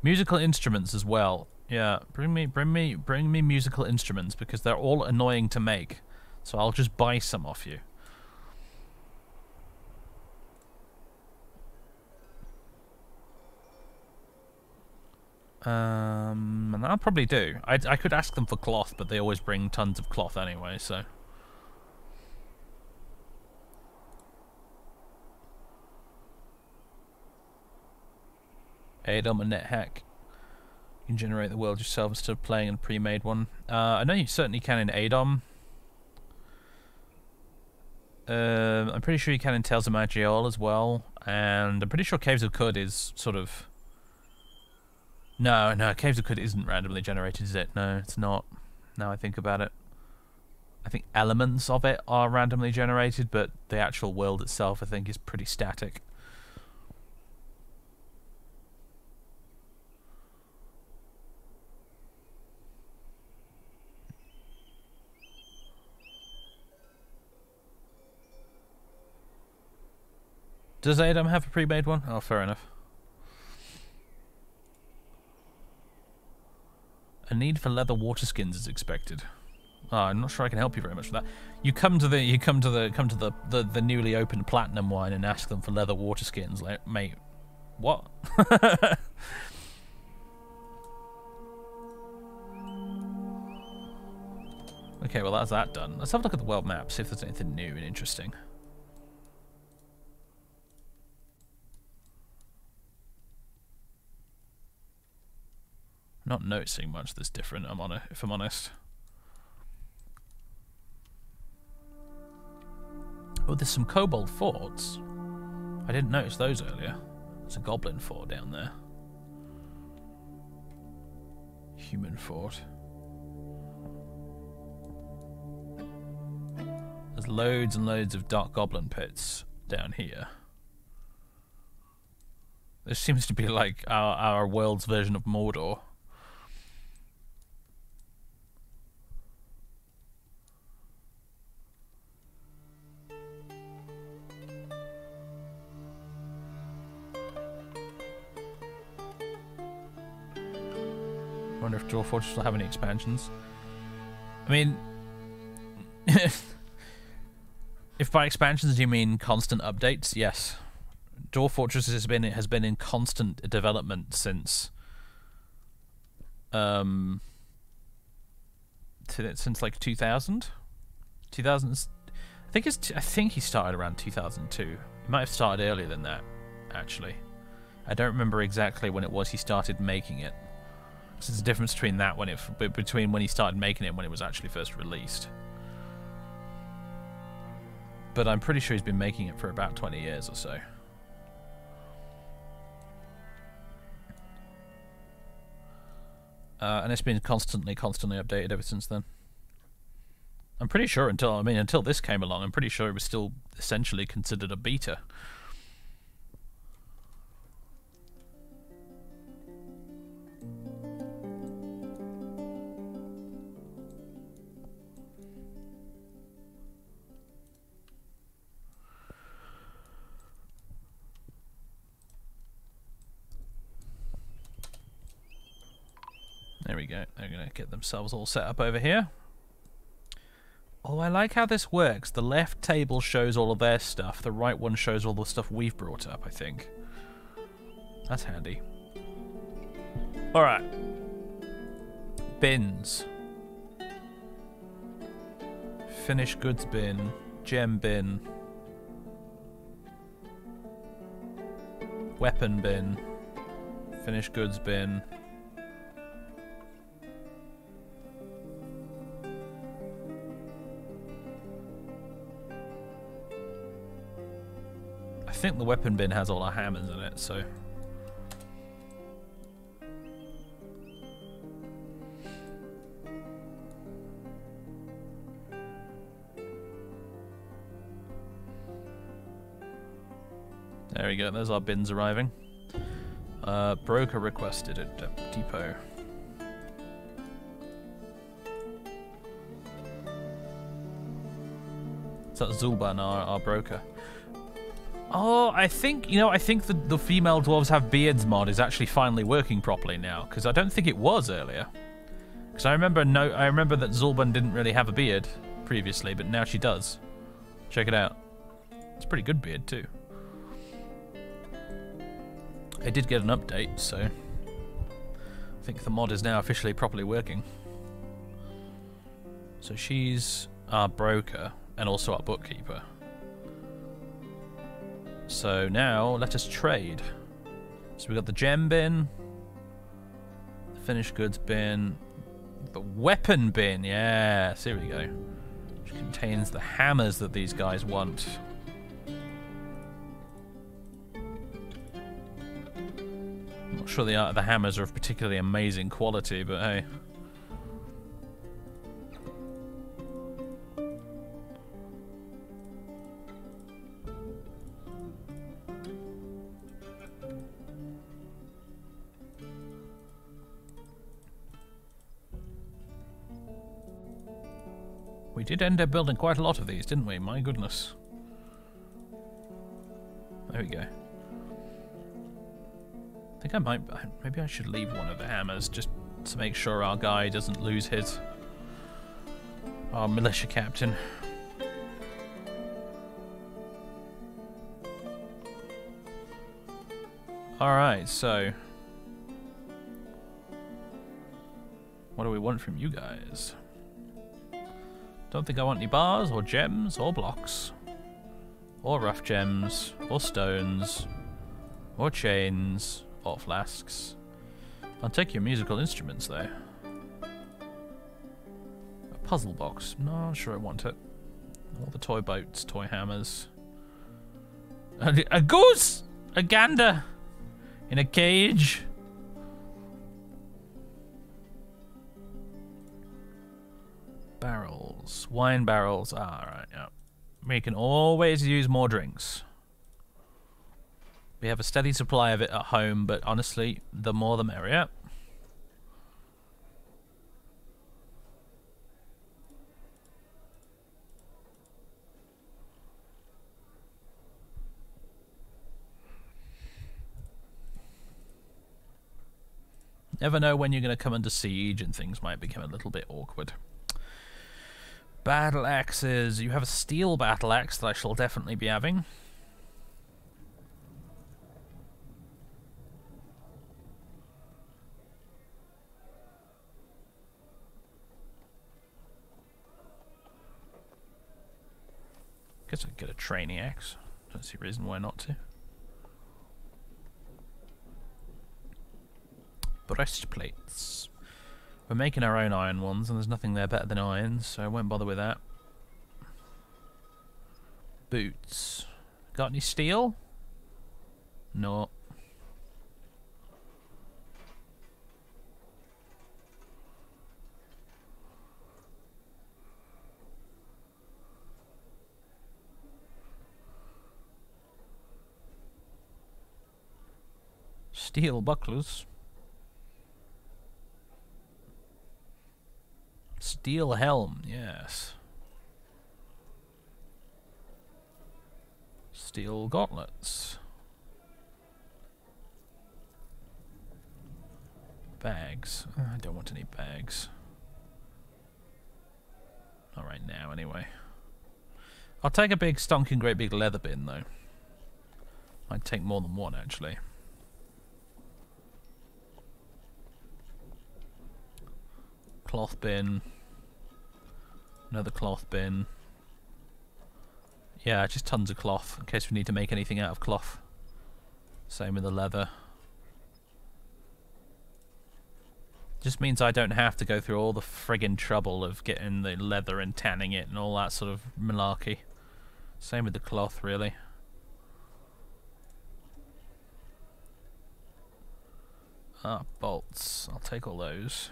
S1: Musical instruments as well. Yeah, bring me musical instruments because they're all annoying to make. So I'll just buy some off you. And I'll probably do. I could ask them for cloth, but they always bring tons of cloth anyway, so. ADOM and NetHack. You can generate the world yourself instead of playing in a pre-made one. I know you certainly can in ADOM. I'm pretty sure you can in Tales of Magiol as well, and I'm pretty sure Caves of Qud is sort of... No, Caves of Qud isn't randomly generated, is it? No, it's not. Now I think about it. I think elements of it are randomly generated, but the actual world itself, I think, is pretty static. Does ADOM have a pre-made one? Oh, fair enough. A need for leather water skins is expected. Oh, I'm not sure I can help you very much with that. You come to the newly opened platinum wine and ask them for leather water skins, like, mate. What? Okay, well that's that done. Let's have a look at the world map, see if there's anything new and interesting. Not noticing much that's different, if I'm honest. Oh, there's some kobold forts. I didn't notice those earlier. There's a goblin fort down there. Human fort. There's loads and loads of dark goblin pits down here. This seems to be like our world's version of Mordor. I wonder if Dwarf Fortress will have any expansions. I mean, if by expansions you mean constant updates, yes. Dwarf Fortress has been in constant development since like 2000. 2000. I think he started around 2002. He might have started earlier than that, actually. I don't remember exactly when it was he started making it. There's a difference between that between when he started making it and when it was actually first released. But I'm pretty sure he's been making it for about 20 years or so. And it's been constantly updated ever since then. I'm pretty sure until this came along, I'm pretty sure it was still essentially considered a beta. There we go. They're going to get themselves all set up over here. Oh, I like how this works. The left table shows all of their stuff. The right one shows all the stuff we've brought up, I think. That's handy. Alright. Bins. Finished goods bin. Gem bin. Weapon bin. Finished goods bin. I think the weapon bin has all our hammers in it, so... There we go, there's our bins arriving. Broker requested at depot. So that's Zulban, our broker. Oh, I think, you know, I think the female dwarves have beards mod is actually finally working properly now, because I don't think it was earlier. Because I remember that Zulban didn't really have a beard previously, but now she does. Check it out. It's a pretty good beard too. I did get an update, so I think the mod is now officially properly working. So she's our broker and also our bookkeeper. So now let us trade. So we got the gem bin, the finished goods bin, the weapon bin. Yes, here we go. Which contains the hammers that these guys want. I'm not sure the hammers are of particularly amazing quality, but hey. We did end up building quite a lot of these, didn't we? My goodness. There we go. I think I might... Maybe I should leave one of the hammers just to make sure our guy doesn't lose his... Our militia captain. Alright, so... What do we want from you guys? Don't think I want any bars, or gems, or blocks. Or rough gems, or stones, or chains, or flasks. I'll take your musical instruments, though. A puzzle box. No, I'm sure I want it. All the toy boats, toy hammers. A goose! A gander! In a cage! Barrels. Wine barrels. Alright, yeah. We can always use more drinks. We have a steady supply of it at home, but honestly, the more the merrier. Never know when you're going to come under siege and things might become a little bit awkward. Battle axes. You have a steel battle axe that I shall definitely be having. Guess I could get a training axe. Don't see a reason why not to. Breastplates. We're making our own iron ones, and there's nothing there better than iron, so I won't bother with that. Boots. Got any steel? No. Steel bucklers. Steel helm, yes. Steel gauntlets. Bags. I don't want any bags. Not right now, anyway. I'll take a big stonking great big leather bin, though. I'd take more than one, actually. Cloth bin. Another cloth bin. Yeah, just tons of cloth in case we need to make anything out of cloth. Same with the leather. Just means I don't have to go through all the friggin' trouble of getting the leather and tanning it and all that sort of malarkey. Same with the cloth, really. Ah, bolts. I'll take all those.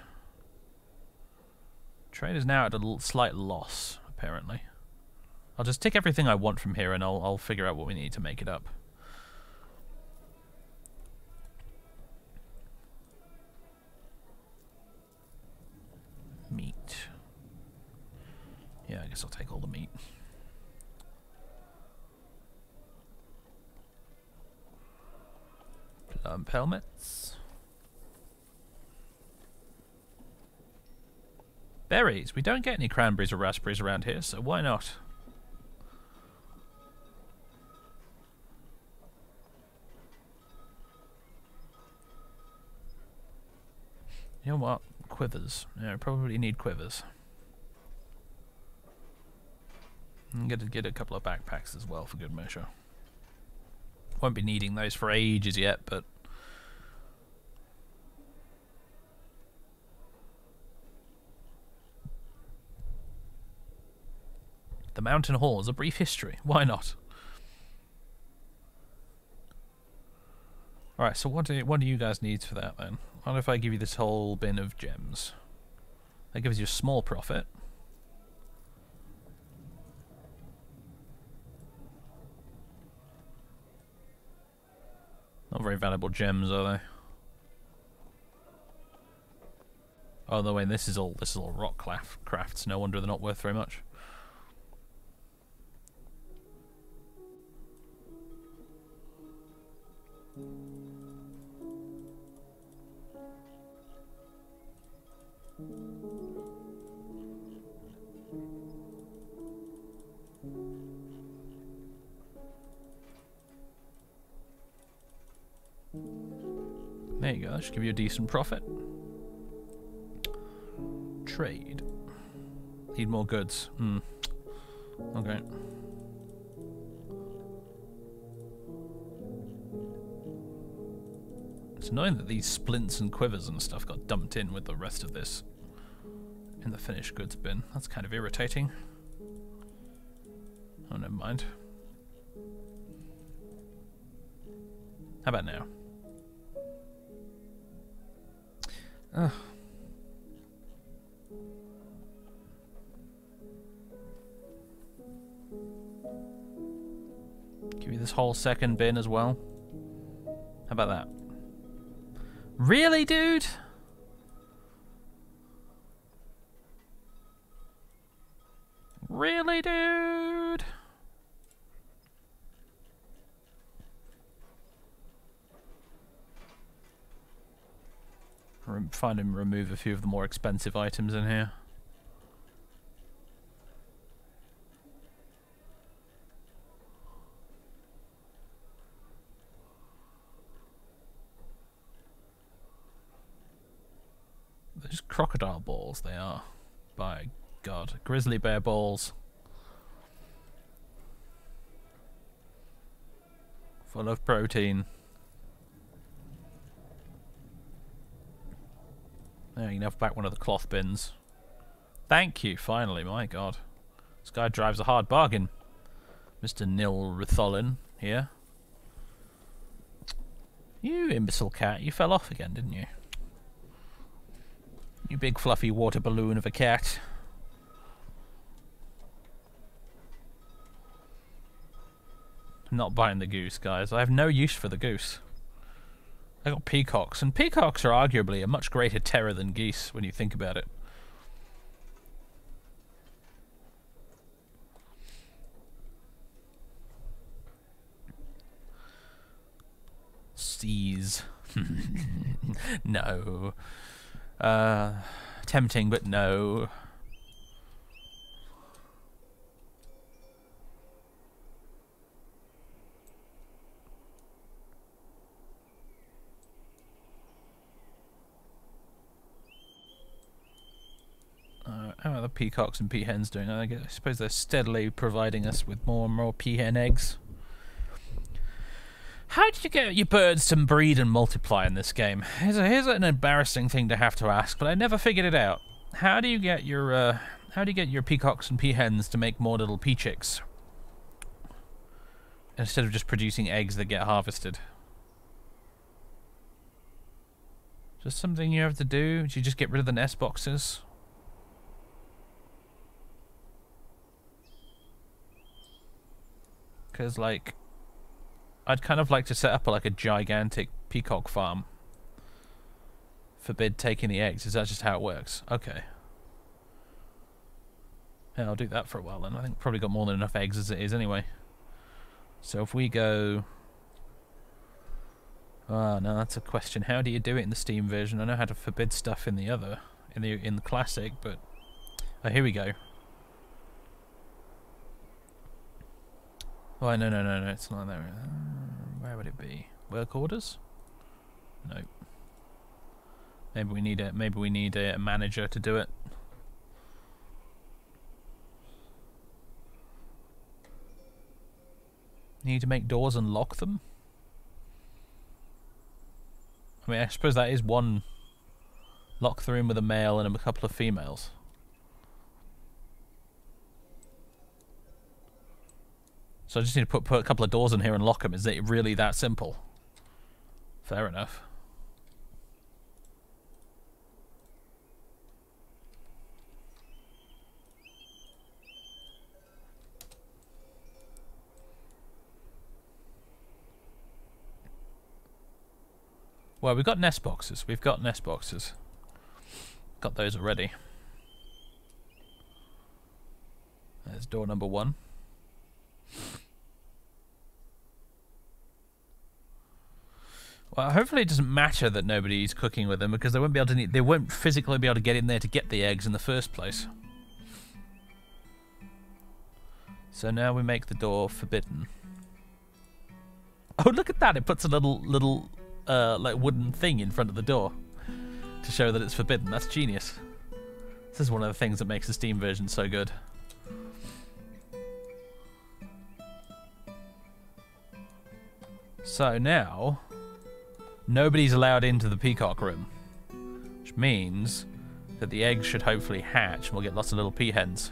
S1: Trade is now at a slight loss, apparently. I'll just take everything I want from here and I'll figure out what we need to make it up. Yeah, I guess I'll take all the meat. Plump helmets. Berries. We don't get any cranberries or raspberries around here, so why not? You know what? Quivers. Yeah, I probably need quivers. I'm going to get a couple of backpacks as well for good measure. Won't be needing those for ages yet, but... The Mountain Hall is a brief history. Why not? Alright, so what do you guys need for that then? What if I give you this whole bin of gems? That gives you a small profit. Not very valuable gems, are they? Oh, the way this is all rock crafts. No wonder they're not worth very much. There you go, that should give you a decent profit. Trade. Need more goods. Okay. It's annoying that these splints and quivers and stuff got dumped in with the rest of this in the finished goods bin. That's kind of irritating. Oh, never mind. How about now? Ugh. Give me this whole second bin as well. How about that? Really, dude? Really, dude? Find him remove a few of the more expensive items in here. Those crocodile balls they are. By God. Grizzly bear balls. Full of protein. There, you can have back one of the cloth bins. Thank you, finally, my God. This guy drives a hard bargain. Mr. Nil Ritholin here. You imbecile cat, you fell off again, didn't you? You big fluffy water balloon of a cat. I'm not buying the goose, guys. I have no use for the goose. I got peacocks, and peacocks are arguably a much greater terror than geese when you think about it. Seas. No. Tempting, but no. How are the peacocks and peahens doing? I suppose they're steadily providing us with more and more peahen eggs. How did you get your birds to breed and multiply in this game? Here's an embarrassing thing to have to ask, but I never figured it out. How do you get your peacocks and peahens to make more little pea chicks instead of just producing eggs that get harvested? Just something you have to do? Do you just get rid of the nest boxes? Because, like, I'd kind of like to set up like a gigantic peacock farm. Forbid taking the eggs. Is that just how it works? Okay. Yeah, I'll do that for a while then. I think probably got more than enough eggs as it is anyway. So if we go... Oh, no, that's a question. How do you do it in the Steam version? I know how to forbid stuff in the other, in the classic, but... Oh, here we go. Oh, no, it's not there. Where would it be? Work orders? No. Maybe we need a manager to do it. Need to make doors and lock them? I mean, I suppose that is one. Lock the room with a male and a couple of females. So I just need to put a couple of doors in here and lock them. Is it really that simple? Fair enough. Well, we've got nest boxes. Got those already. There's door number 1. Well, hopefully it doesn't matter that nobody's cooking with them, because they won't be able to. They won't physically be able to get in there to get the eggs in the first place. So now we make the door forbidden. Oh, look at that! It puts a little like wooden thing in front of the door to show that it's forbidden. That's genius. This is one of the things that makes the Steam version so good. So now, nobody's allowed into the peacock room, which means that the eggs should hopefully hatch and we'll get lots of little peahens.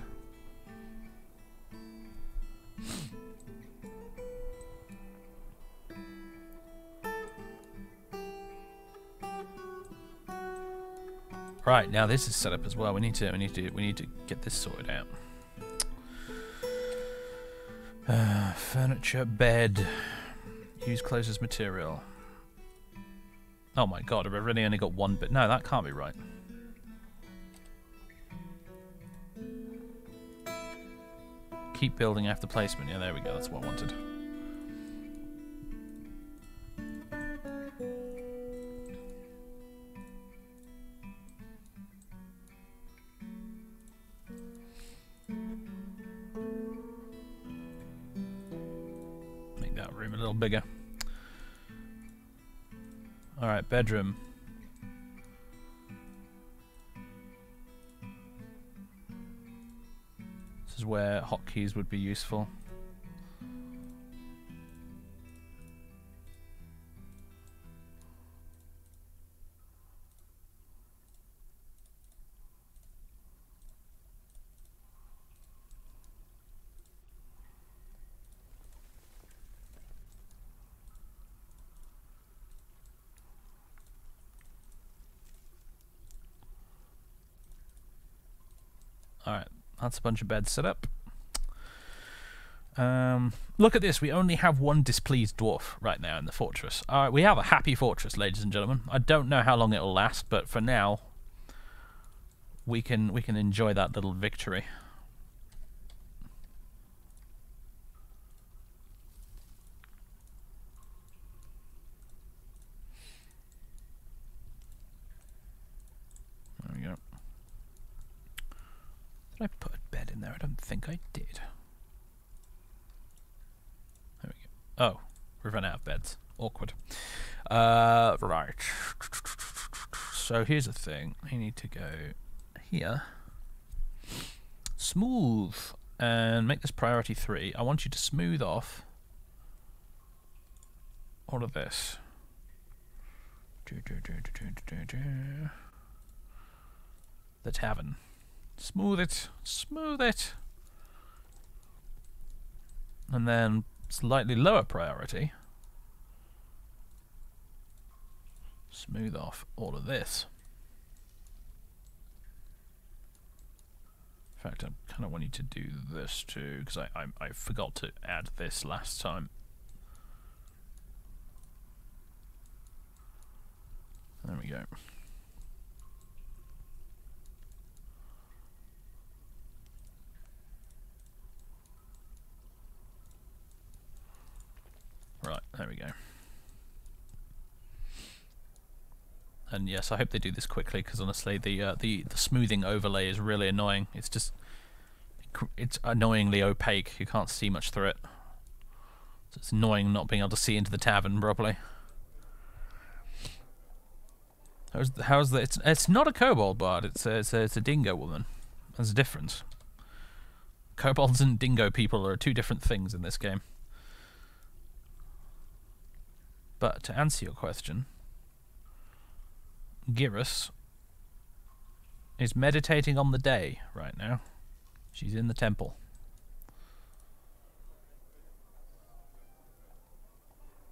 S1: Right, now this is set up as well. We need to get this sorted out. Furniture, bed, use closest material. Oh my god, I've really only got one bit. No, that can't be right. Keep building after placement. Yeah, there we go. That's what I wanted. Make that room a little bigger. Alright, bedroom. This is where hotkeys would be useful. Alright, that's a bunch of beds set up. Look at this, we only have one displeased dwarf right now in the fortress. Alright, we have a happy fortress, ladies and gentlemen. I don't know how long it'll last, but for now, we can enjoy that little victory. There we go. Did I put a bed in there? I don't think I did. There we go. Oh, we've run out of beds. Awkward. Right. So here's the thing. I need to go here. Smooth. And make this priority 3. I want you to smooth off all of this. The tavern. Smooth it. Smooth it. And then slightly lower priority. Smooth off all of this. In fact, I kind of want you to do this too, because I forgot to add this last time. There we go. There we go. And yes, I hope they do this quickly, because honestly, the smoothing overlay is really annoying. It's annoyingly opaque. You can't see much through it. So it's annoying not being able to see into the tavern properly. How's the? It's not a kobold bard. It's a dingo woman. There's a difference. Kobolds and dingo people are two different things in this game. But to answer your question, Girus is meditating on the day right now. She's in the temple.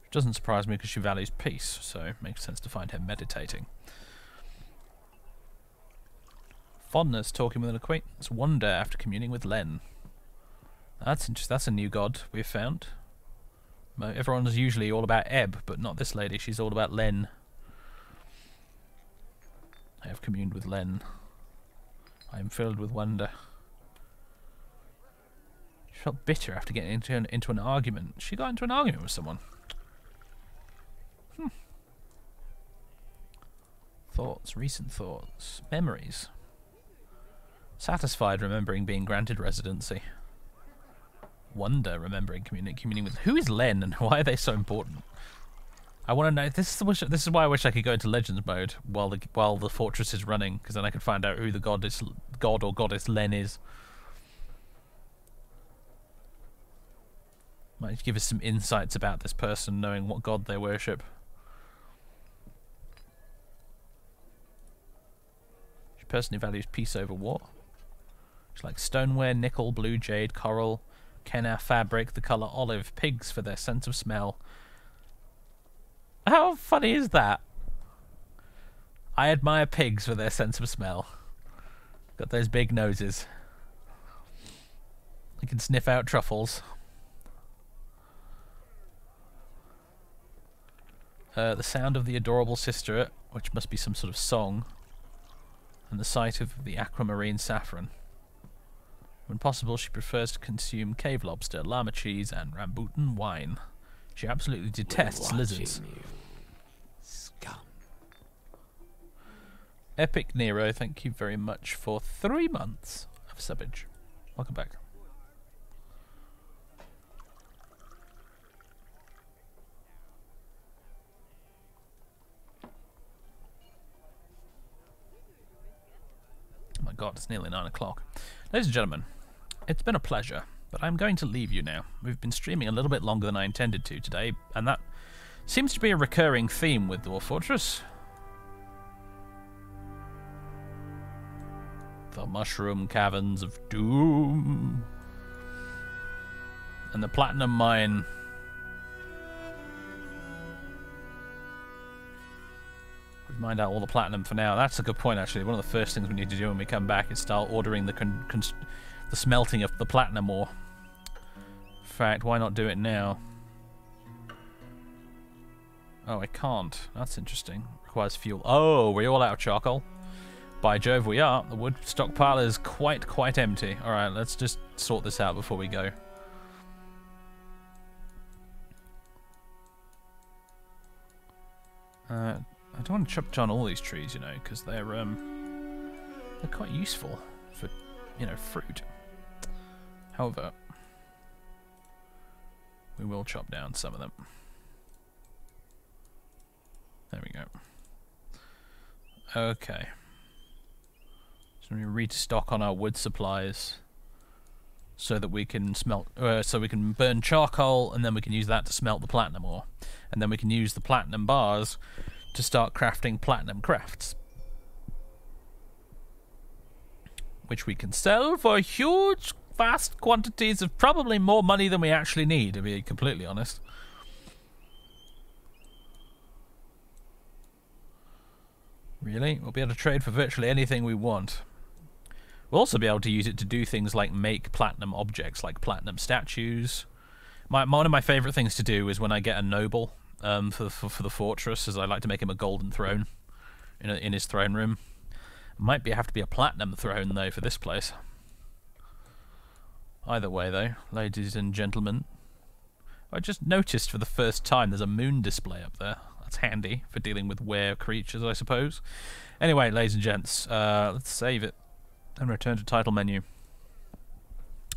S1: Which doesn't surprise me because she values peace, so it makes sense to find her meditating. Fondness, talking with an acquaintance. Wonder after communing with Len. That's interesting. That's a new god we've found. Everyone's usually all about Ebb, but not this lady. She's all about Len. I have communed with Len. I am filled with wonder. She felt bitter after getting into an argument. She got into an argument with someone. Thoughts, recent thoughts, memories. Satisfied, remembering being granted residency. Wonder, remembering communing with. Who is Len and why are they so important? I want to know. This is why I wish I could go into Legends mode while the fortress is running, because then I could find out who the god or goddess Len is. Might give us some insights about this person, knowing what god they worship. She personally values peace over war. She likes stoneware, nickel, blue jade, coral, kenna fabric, the colour olive, pigs for their sense of smell. How funny is that? I admire pigs for their sense of smell. Got those big noses. You can sniff out truffles. The sound of the adorable sisterette, which must be some sort of song, and the sight of the aquamarine saffron. When possible, she prefers to consume cave lobster, llama cheese, and rambutan wine. She absolutely detests lizards.
S2: You, scum.
S1: Epic Nero, thank you very much for 3 months of subbage. Welcome back. Oh my god, it's nearly 9 o'clock. Ladies and gentlemen, it's been a pleasure, but I'm going to leave you now. We've been streaming a little bit longer than I intended to today, and that seems to be a recurring theme with Dwarf Fortress. The Mushroom Caverns of Doom. And the Platinum Mine. We've mined out all the platinum for now. That's a good point, actually. One of the first things we need to do when we come back is start ordering the smelting of the platinum ore. In fact, why not do it now? Oh, I can't. That's interesting. Requires fuel. Oh, we're all out of charcoal. By Jove, we are. The wood stockpile is quite empty. Alright, let's just sort this out before we go. I don't want to chop down all these trees, you know, because they're quite useful for, you know, fruit. However, we will chop down some of them. There we go. Okay. So we restock on our wood supplies so that we can so we can burn charcoal, and then we can use that to smelt the platinum ore, and then we can use the platinum bars to start crafting platinum crafts, which we can sell for huge, vast quantities of probably more money than we actually need, to be completely honest. Really? We'll be able to trade for virtually anything we want. We'll also be able to use it to do things like make platinum objects, like platinum statues. One of my favourite things to do is when I get a noble for the fortress, is I like to make him a golden throne in his throne room. Might have to be a platinum throne though for this place. Either way though, ladies and gentlemen, I just noticed for the first time there's a moon display up there. That's handy for dealing with were creatures, I suppose. Anyway, ladies and gents, let's save it and return to title menu.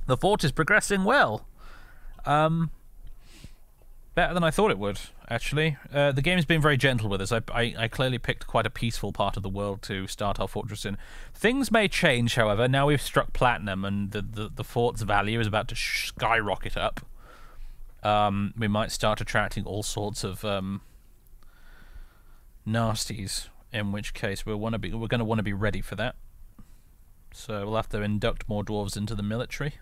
S1: The fort is progressing well. Better than I thought it would, actually. The game's been very gentle with us. I clearly picked quite a peaceful part of the world to start our fortress in. Things may change, however. Now we've struck platinum and the fort's value is about to skyrocket up. We might start attracting all sorts of nasties, in which case we're going to want to be ready for that. So we'll have to induct more dwarves into the military.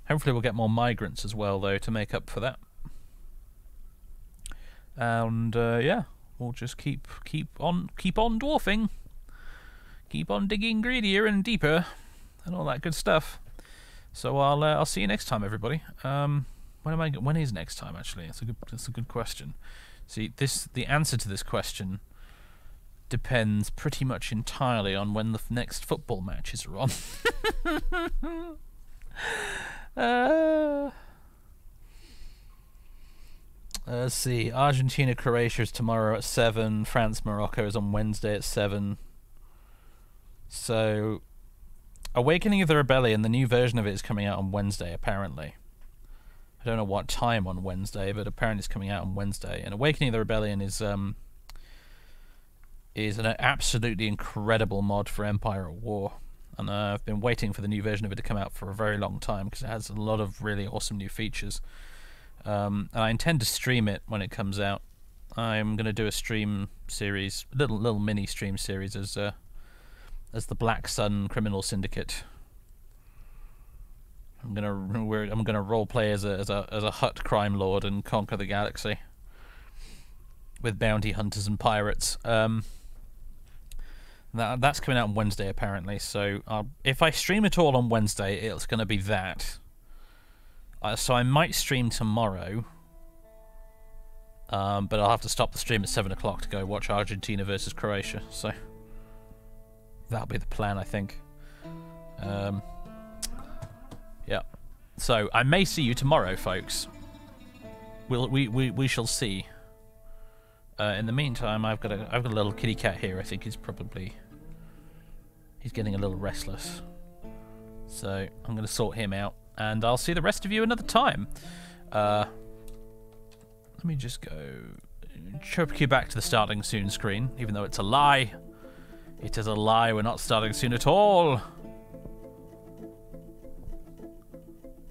S1: Hopefully we'll get more migrants as well, though, to make up for that. And yeah, we'll just keep on dwarfing, keep on digging greedier and deeper, and all that good stuff. So I'll see you next time, everybody. When is next time? Actually, that's a good question. See, the answer to this question depends pretty much entirely on when the next football matches are on. Let's see. Argentina, Croatia is tomorrow at 7. France, Morocco is on Wednesday at 7. So, Awakening of the Rebellion, the new version of it is coming out on Wednesday, apparently. I don't know what time on Wednesday, but apparently it's coming out on Wednesday. And Awakening of the Rebellion is an absolutely incredible mod for Empire at War. And I've been waiting for the new version of it to come out for a very long time, because it has a lot of really awesome new features. And I intend to stream it when it comes out. I'm going to do a stream series, little mini stream series as the Black Sun Criminal Syndicate. I'm gonna role play as a Hutt crime lord and conquer the galaxy with bounty hunters and pirates. That's coming out on Wednesday apparently. So if I stream it all on Wednesday, it's going to be that. So I might stream tomorrow, but I'll have to stop the stream at 7 o'clock to go watch Argentina versus Croatia. So that'll be the plan, I think. Yeah. So I may see you tomorrow, folks. We shall see. In the meantime, I've got a little kitty cat here. I think he's getting a little restless. So I'm going to sort him out. And I'll see the rest of you another time. Let me just go choke you back to the starting soon screen, even though it's a lie. It is a lie, we're not starting soon at all.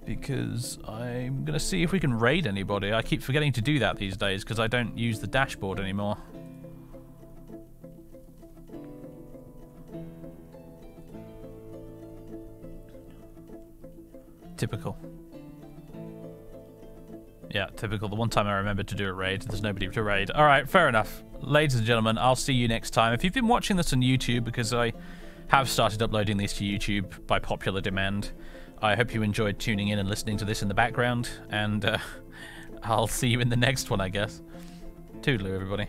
S1: Because I'm going to see if we can raid anybody. I keep forgetting to do that these days because I don't use the dashboard anymore. Typical. Yeah, typical. The one time I remembered to do a raid, there's nobody to raid. Alright, fair enough. Ladies and gentlemen, I'll see you next time. If you've been watching this on YouTube, because I have started uploading these to YouTube by popular demand, I hope you enjoyed tuning in and listening to this in the background, and I'll see you in the next one, I guess. Toodaloo, everybody.